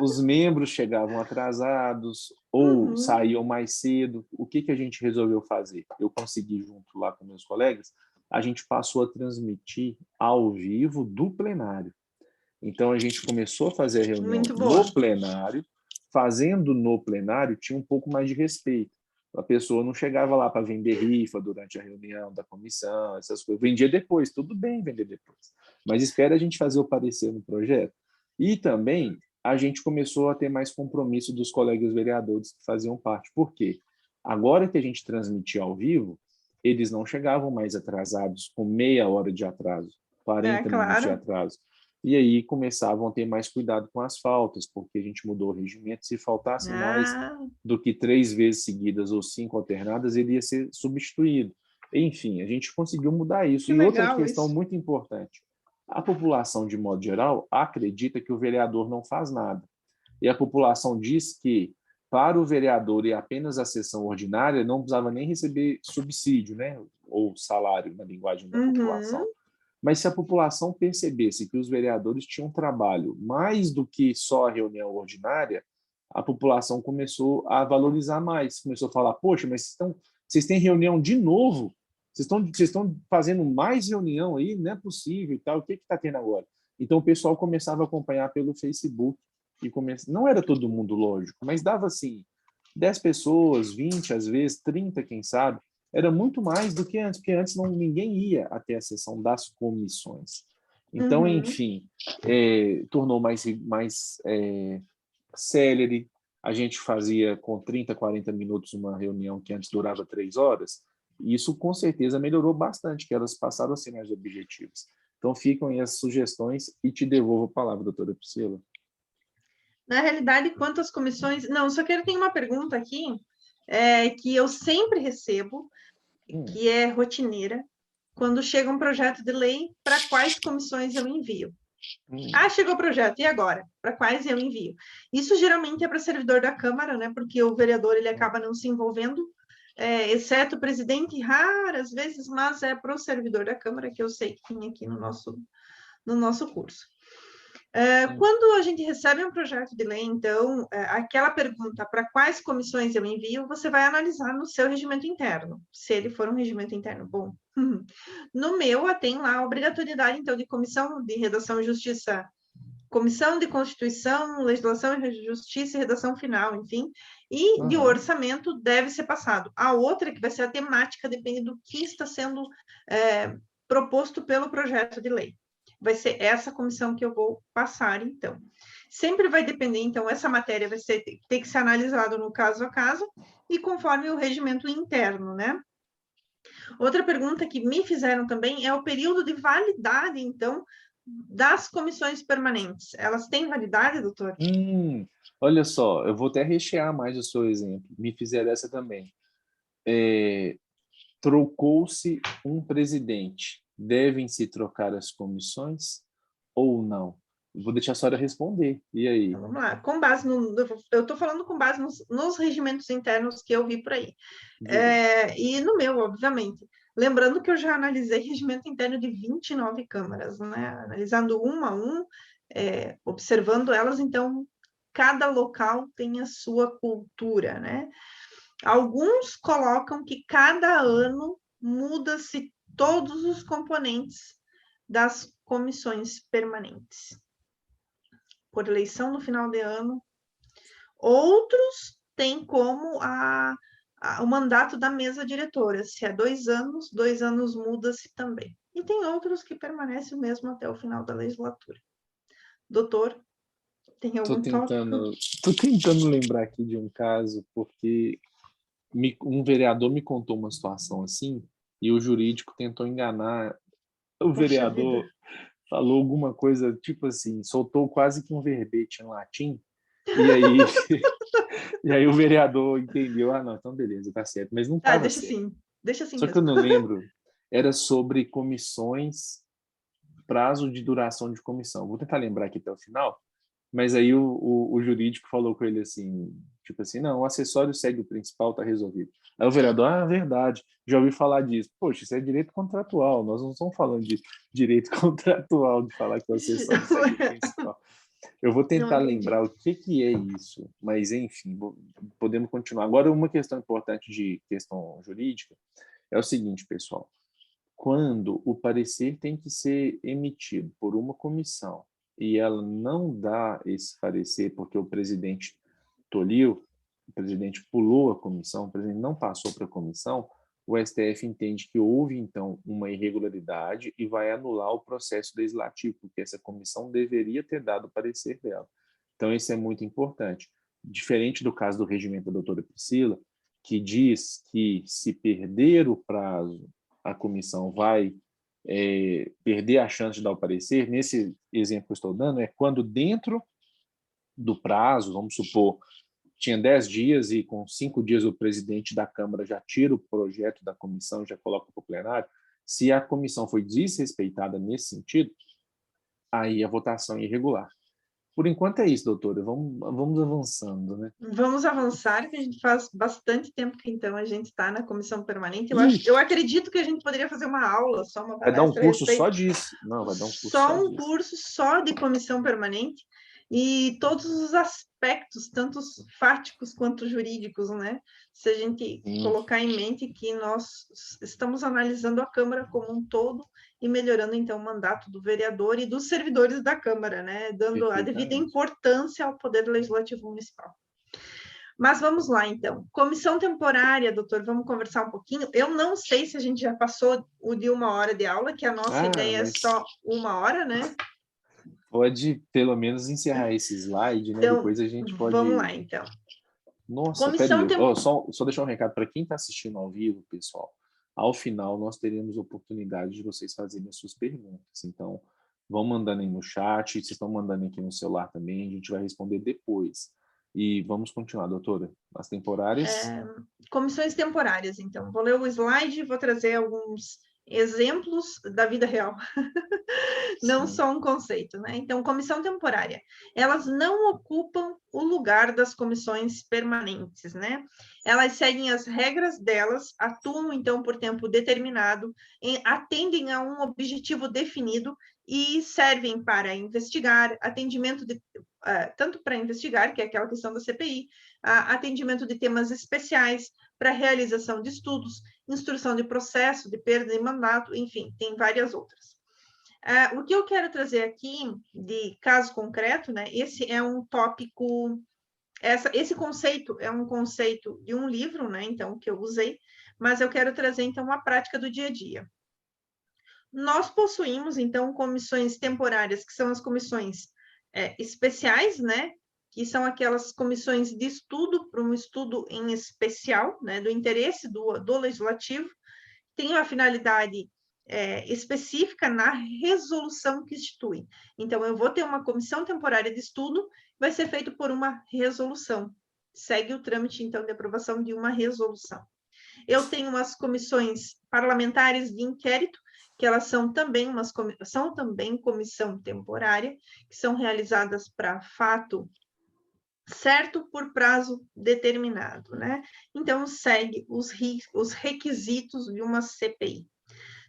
Os membros chegavam atrasados ou saíam mais cedo. O que a gente resolveu fazer? Eu consegui, junto lá com meus colegas, a gente passou a transmitir ao vivo do plenário. Então, a gente começou a fazer a reunião no plenário. Fazendo no plenário, tinha um pouco mais de respeito. A pessoa não chegava lá para vender rifa durante a reunião da comissão, essas coisas. Vendia depois, tudo bem vender depois. Mas espera a gente fazer o parecer no projeto. E também a gente começou a ter mais compromisso dos colegas vereadores que faziam parte. Por quê? Agora que a gente transmitia ao vivo, eles não chegavam mais atrasados, com meia hora de atraso, 40 minutos de atraso. E aí começavam a ter mais cuidado com as faltas, porque a gente mudou o regimento. Se faltasse mais do que 3 vezes seguidas ou 5 alternadas, ele ia ser substituído. Enfim, a gente conseguiu mudar isso. E outra questão muito importante, a população, de modo geral, acredita que o vereador não faz nada. E a população diz que, para o vereador e apenas a sessão ordinária, não precisava nem receber subsídio, né? Ou salário, na linguagem da população. Mas se a população percebesse que os vereadores tinham trabalho mais do que só a reunião ordinária, a população começou a valorizar mais. Começou a falar, poxa, mas vocês têm reunião de novo? Vocês estão fazendo mais reunião aí? Não é possível e tal. O que está tendo agora? Então, o pessoal começava a acompanhar pelo Facebook. Não era todo mundo, lógico, mas dava assim, 10 pessoas, 20, às vezes, 30, quem sabe. Era muito mais do que antes, porque antes ninguém ia até a sessão das comissões. Então, enfim, tornou mais célere, a gente fazia com 30, 40 minutos uma reunião que antes durava 3 horas, e isso com certeza melhorou bastante, que elas passaram a ser mais objetivas. Então ficam aí as sugestões e te devolvo a palavra, doutora Priscila. Na realidade, quanto às comissões... Não, só quero ter uma pergunta aqui, que eu sempre recebo, que é rotineira, quando chega um projeto de lei, para quais comissões eu envio? Chegou o projeto, e agora? Para quais eu envio? Isso geralmente é para servidor da Câmara, né? Porque o vereador ele acaba não se envolvendo, exceto o presidente, raras vezes, mas é para o servidor da Câmara, que eu sei que tem aqui no nosso curso. Quando a gente recebe um projeto de lei, então, aquela pergunta para quais comissões eu envio, você vai analisar no seu regimento interno, se ele for um regimento interno bom. No meu, tem lá a obrigatoriedade, então, de comissão de redação e justiça, comissão de Constituição, legislação e justiça e redação final, enfim, e de orçamento deve ser passado. A outra, que vai ser a temática, depende do que está sendo proposto pelo projeto de lei. Vai ser essa comissão que eu vou passar, então. Sempre vai depender, então, essa matéria vai ter que ser analisada no caso a caso e conforme o regimento interno, né? Outra pergunta que me fizeram também é o período de validade, então, das comissões permanentes. Elas têm validade, doutor? Olha só, eu vou até rechear mais o seu exemplo. Me fizeram essa também. Trocou-se um presidente. Devem se trocar as comissões ou não? Vou deixar a senhora responder. E aí? Então, vamos lá. Com base eu estou falando com base nos regimentos internos que eu vi por aí. E no meu, obviamente. Lembrando que eu já analisei regimento interno de 29 câmaras, né? Analisando uma a um, observando elas, então, cada local tem a sua cultura, né? Alguns colocam que cada ano muda-se todos os componentes das comissões permanentes, por eleição no final de ano. Outros têm como o mandato da mesa diretora, se é 2 anos muda-se também. E tem outros que permanecem o mesmo até o final da legislatura. Doutor, tem algum tópico? Estou tentando lembrar aqui de um caso, porque um vereador me contou uma situação assim, e o jurídico tentou enganar o vereador. Falou alguma coisa, tipo assim, soltou quase que um verbete em latim, e aí o vereador entendeu, não, então beleza, tá certo, mas não estava certo. Deixa assim Só mesmo. que eu não lembro, era sobre comissões, prazo de duração de comissão. Vou tentar lembrar aqui até o final, mas aí o jurídico falou com ele assim, tipo assim, não, o acessório segue o principal, tá resolvido. Aí o vereador, verdade, já ouvi falar disso. Poxa, isso é direito contratual, nós não estamos falando de direito contratual, de falar que o acessório segue o principal. Eu vou tentar lembrar o que é isso, mas enfim, podemos continuar. Agora, uma questão importante de questão jurídica é o seguinte, pessoal. Quando o parecer tem que ser emitido por uma comissão e ela não dá esse parecer porque o presidente toliu, o presidente pulou a comissão, o presidente não passou para a comissão, o STF entende que houve, então, uma irregularidade e vai anular o processo legislativo, porque essa comissão deveria ter dado o parecer dela. Então, isso é muito importante. Diferente do caso do regimento da doutora Priscila, que diz que se perder o prazo, a comissão vai perder a chance de dar o parecer. Nesse exemplo que eu estou dando, é quando dentro do prazo, vamos supor, tinha 10 dias e com 5 dias o presidente da Câmara já tira o projeto da comissão, já coloca para o plenário. Se a comissão foi desrespeitada nesse sentido, aí a votação é irregular. Por enquanto é isso, doutora. Vamos avançando, né? Vamos avançar, que a gente faz bastante tempo que então a gente está na comissão permanente. Eu acredito que a gente poderia fazer uma aula, só uma palestra. Vai dar um curso só disso? Não, vai dar um curso só um curso só de comissão permanente e todos os aspectos, tanto fáticos quanto jurídicos, né? Se a gente colocar em mente que nós estamos analisando a Câmara como um todo e melhorando, então, o mandato do vereador e dos servidores da Câmara, né? Dando a devida importância ao Poder Legislativo Municipal. Mas vamos lá, então. Comissão temporária, doutor, vamos conversar um pouquinho. Eu não sei se a gente já passou o de 1 hora de aula, que a nossa ideia é só 1 hora, né? Pode, pelo menos, encerrar esse slide, né? Então, depois a gente pode... Vamos lá, então. Nossa, Comissão peraí, tem... ó, só deixar um recado para quem está assistindo ao vivo, pessoal. Ao final, nós teremos oportunidade de vocês fazerem as suas perguntas. Então, vão mandando aí no chat, vocês estão mandando aqui no celular também, a gente vai responder depois. E vamos continuar, doutora. As temporárias? Comissões temporárias, então. Vou ler o slide e vou trazer alguns exemplos da vida real. Não Sim. só um conceito, né? Então, comissão temporária, elas não ocupam o lugar das comissões permanentes, né? Elas seguem as regras delas, atuam então por tempo determinado, atendem a um objetivo definido e servem para investigar, atendimento de, tanto para investigar, que é aquela questão da CPI, atendimento de temas especiais para realização de estudos, instrução de processo, de perda de mandato, enfim, tem várias outras. O que eu quero trazer aqui de caso concreto, né? Esse é um tópico, esse conceito é um conceito de um livro, né? Então, que eu usei, mas eu quero trazer, então, uma prática do dia a dia. Nós possuímos, então, comissões temporárias, que são as comissões especiais, né? Que são aquelas comissões de estudo, para um estudo em especial, né? Do interesse do legislativo, tem uma finalidade específica na resolução que institui. Então, eu vou ter uma comissão temporária de estudo, vai ser feito por uma resolução. Segue o trâmite, então, de aprovação de uma resolução. Eu tenho umas comissões parlamentares de inquérito, que elas são também comissão temporária, que são realizadas para fato certo por prazo determinado, né? Então, segue os requisitos de uma CPI.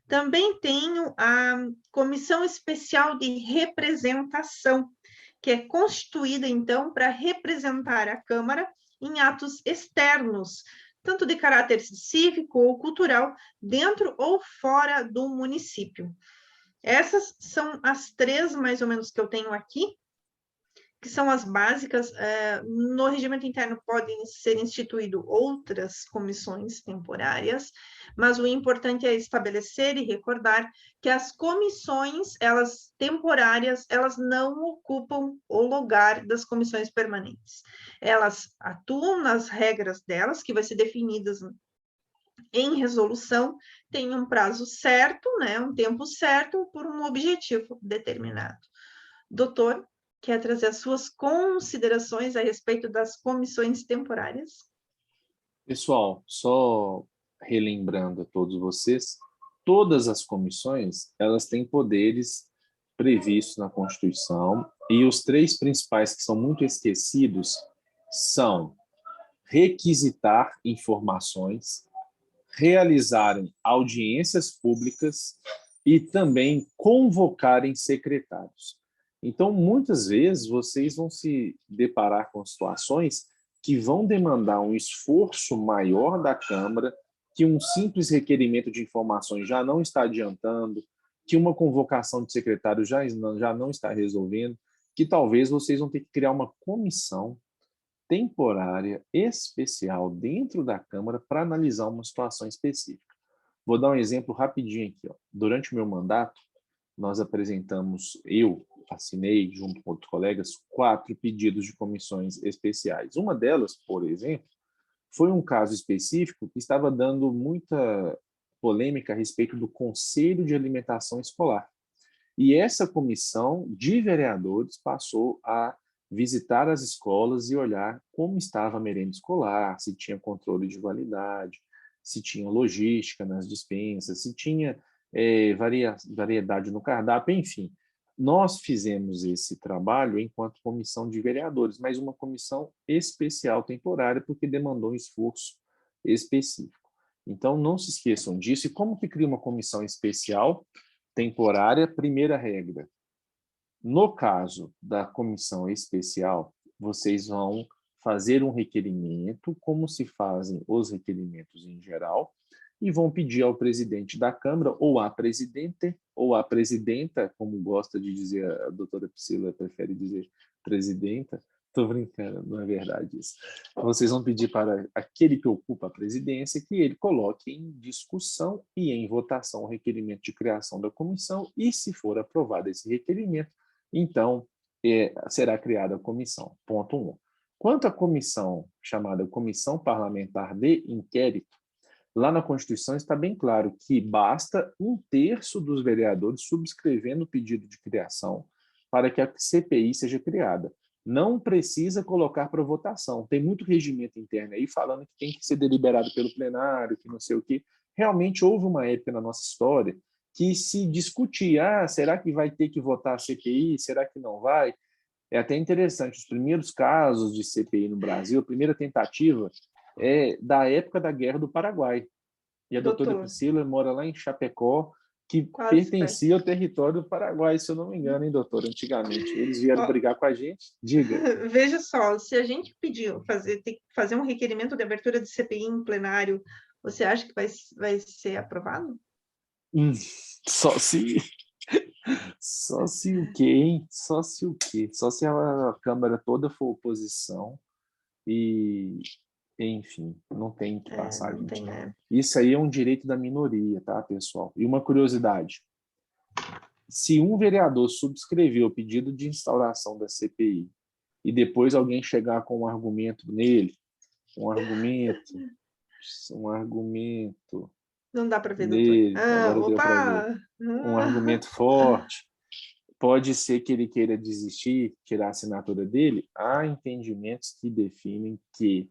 Também tenho a Comissão Especial de Representação, que é constituída, então, para representar a Câmara em atos externos, tanto de caráter cívico ou cultural, dentro ou fora do município. Essas são as três, mais ou menos, que eu tenho aqui, que são as básicas. No regimento interno podem ser instituídas outras comissões temporárias, mas o importante é estabelecer e recordar que as comissões, elas temporárias, elas não ocupam o lugar das comissões permanentes. Elas atuam nas regras delas, que vai ser definidas em resolução, tem um prazo certo, né, um tempo certo, por um objetivo determinado. Doutor, quer trazer as suas considerações a respeito das comissões temporárias? Pessoal, só relembrando a todos vocês, todas as comissões, elas têm poderes previstos na Constituição, e os três principais que são muito esquecidos são requisitar informações, realizarem audiências públicas e também convocarem secretários. Então, muitas vezes, vocês vão se deparar com situações que vão demandar um esforço maior da Câmara, que um simples requerimento de informações já não está adiantando, que uma convocação de secretário já não está resolvendo, que talvez vocês vão ter que criar uma comissão temporária especial dentro da Câmara para analisar uma situação específica. Vou dar um exemplo rapidinho aqui. Ó. Durante o meu mandato, nós apresentamos, eu assinei, junto com outros colegas, 4 pedidos de comissões especiais. Uma delas, por exemplo, foi um caso específico que estava dando muita polêmica a respeito do Conselho de Alimentação Escolar. E essa comissão de vereadores passou a visitar as escolas e olhar como estava a merenda escolar, se tinha controle de validade, se tinha logística nas dispensas, se tinha variedade no cardápio, enfim. Nós fizemos esse trabalho enquanto comissão de vereadores, mas uma comissão especial temporária, porque demandou um esforço específico. Então, não se esqueçam disso. E como que cria uma comissão especial temporária? Primeira regra. No caso da comissão especial, vocês vão fazer um requerimento, como se fazem os requerimentos em geral, e vão pedir ao presidente da Câmara, ou à presidente, ou à presidenta, como gosta de dizer a doutora Priscila, prefere dizer presidenta. Estou brincando, não é verdade isso. Vocês vão pedir para aquele que ocupa a presidência que ele coloque em discussão e em votação o requerimento de criação da comissão, e se for aprovado esse requerimento, então será criada a comissão. Ponto 1. Quanto à comissão, chamada Comissão Parlamentar de Inquérito, lá na Constituição está bem claro que basta 1/3 dos vereadores subscrevendo o pedido de criação para que a CPI seja criada. Não precisa colocar para votação. Tem muito regimento interno aí falando que tem que ser deliberado pelo plenário, que não sei o quê. Realmente houve uma época na nossa história que se discutia, será que vai ter que votar a CPI? Será que não vai? É até interessante, os primeiros casos de CPI no Brasil, a primeira tentativa é da época da Guerra do Paraguai. E a doutora Doutor, Priscila mora lá em Chapecó, que quase perto. pertencia ao território do Paraguai, se eu não me engano, hein, doutor? Antigamente. Eles vieram Ó, brigar com a gente. Diga. veja só, se a gente pediu ter que fazer um requerimento de abertura de CPI em plenário, você acha que vai ser aprovado? Hum, só se... Só se o quê, hein? Só se o quê? Só se a Câmara toda for oposição e, enfim, não tem que passar, Não tem, gente. né? Isso aí é um direito da minoria, tá, pessoal? E uma curiosidade, se um vereador subscrever o pedido de instauração da CPI e depois alguém chegar com um argumento nele, um argumento, um argumento Não dá para ver, doutor. nele, agora deu para ver, Opa! um argumento forte, pode ser que ele queira desistir, tirar a assinatura dele. Há entendimentos que definem que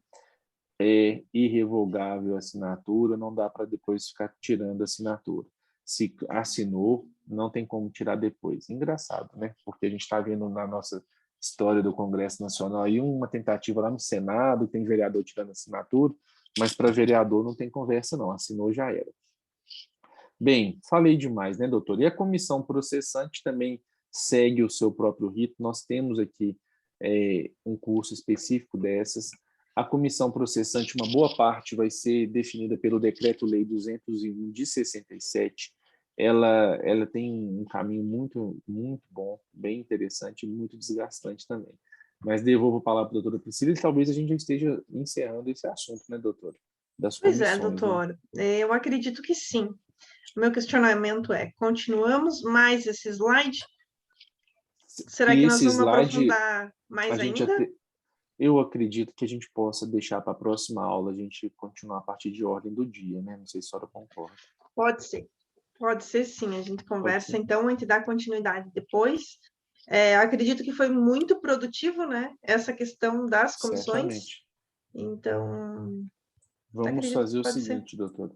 é irrevogável a assinatura, não dá para depois ficar tirando a assinatura. Se assinou, não tem como tirar depois. Engraçado, né? Porque a gente está vendo na nossa história do Congresso Nacional aí uma tentativa lá no Senado, tem vereador tirando assinatura, mas para vereador não tem conversa não, assinou já era. Bem, falei demais, né, doutor? E a comissão processante também segue o seu próprio rito. Nós temos aqui um curso específico dessas. A comissão processante, uma boa parte vai ser definida pelo Decreto-Lei 201 de 67. Ela tem um caminho muito, muito bom, bem interessante e muito desgastante também. Mas devolvo a palavra para a doutora Priscila e talvez a gente já esteja encerrando esse assunto, né, doutora? Das Pois é, comissões, né? doutor. Eu acredito que sim. O meu questionamento é: continuamos mais esse slide? Será E que nós esse vamos slide, aprofundar a mais gente já ainda? eu acredito que a gente possa deixar para a próxima aula, a gente continuar a partir de ordem do dia, né? Não sei se a senhora concorda. Pode ser. Pode ser sim. A gente Pode conversa, ser? então, a gente dá continuidade depois. Acredito que foi muito produtivo, né? Essa questão das comissões. Certamente. Então, Vamos acredito que fazer o pode ser. seguinte, doutor.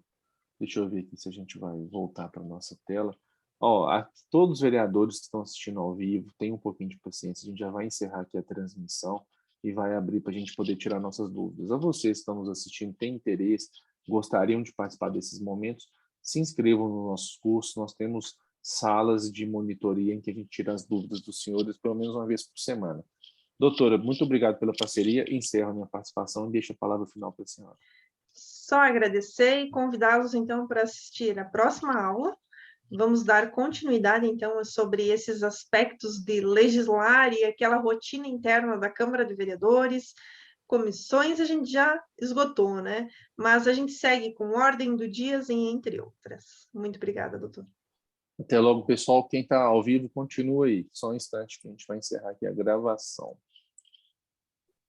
Deixa eu ver aqui se a gente vai voltar para a nossa tela. Ó, todos os vereadores que estão assistindo ao vivo, tenham um pouquinho de paciência. A gente já vai encerrar aqui a transmissão e vai abrir para a gente poder tirar nossas dúvidas. A vocês que estão nos assistindo, têm interesse, gostariam de participar desses momentos, se inscrevam nos nossos cursos. Nós temos salas de monitoria em que a gente tira as dúvidas dos senhores pelo menos uma vez por semana. Doutora, muito obrigado pela parceria. Encerro a minha participação e deixo a palavra final para a senhora. Só agradecer e convidá-los, então, para assistir a próxima aula. Vamos dar continuidade, então, sobre esses aspectos de legislar e aquela rotina interna da Câmara de Vereadores. Comissões a gente já esgotou, né? Mas a gente segue com ordem do dia e entre outras. Muito obrigada, doutor. Até logo, pessoal. Quem está ao vivo, continua aí. Só um instante que a gente vai encerrar aqui a gravação.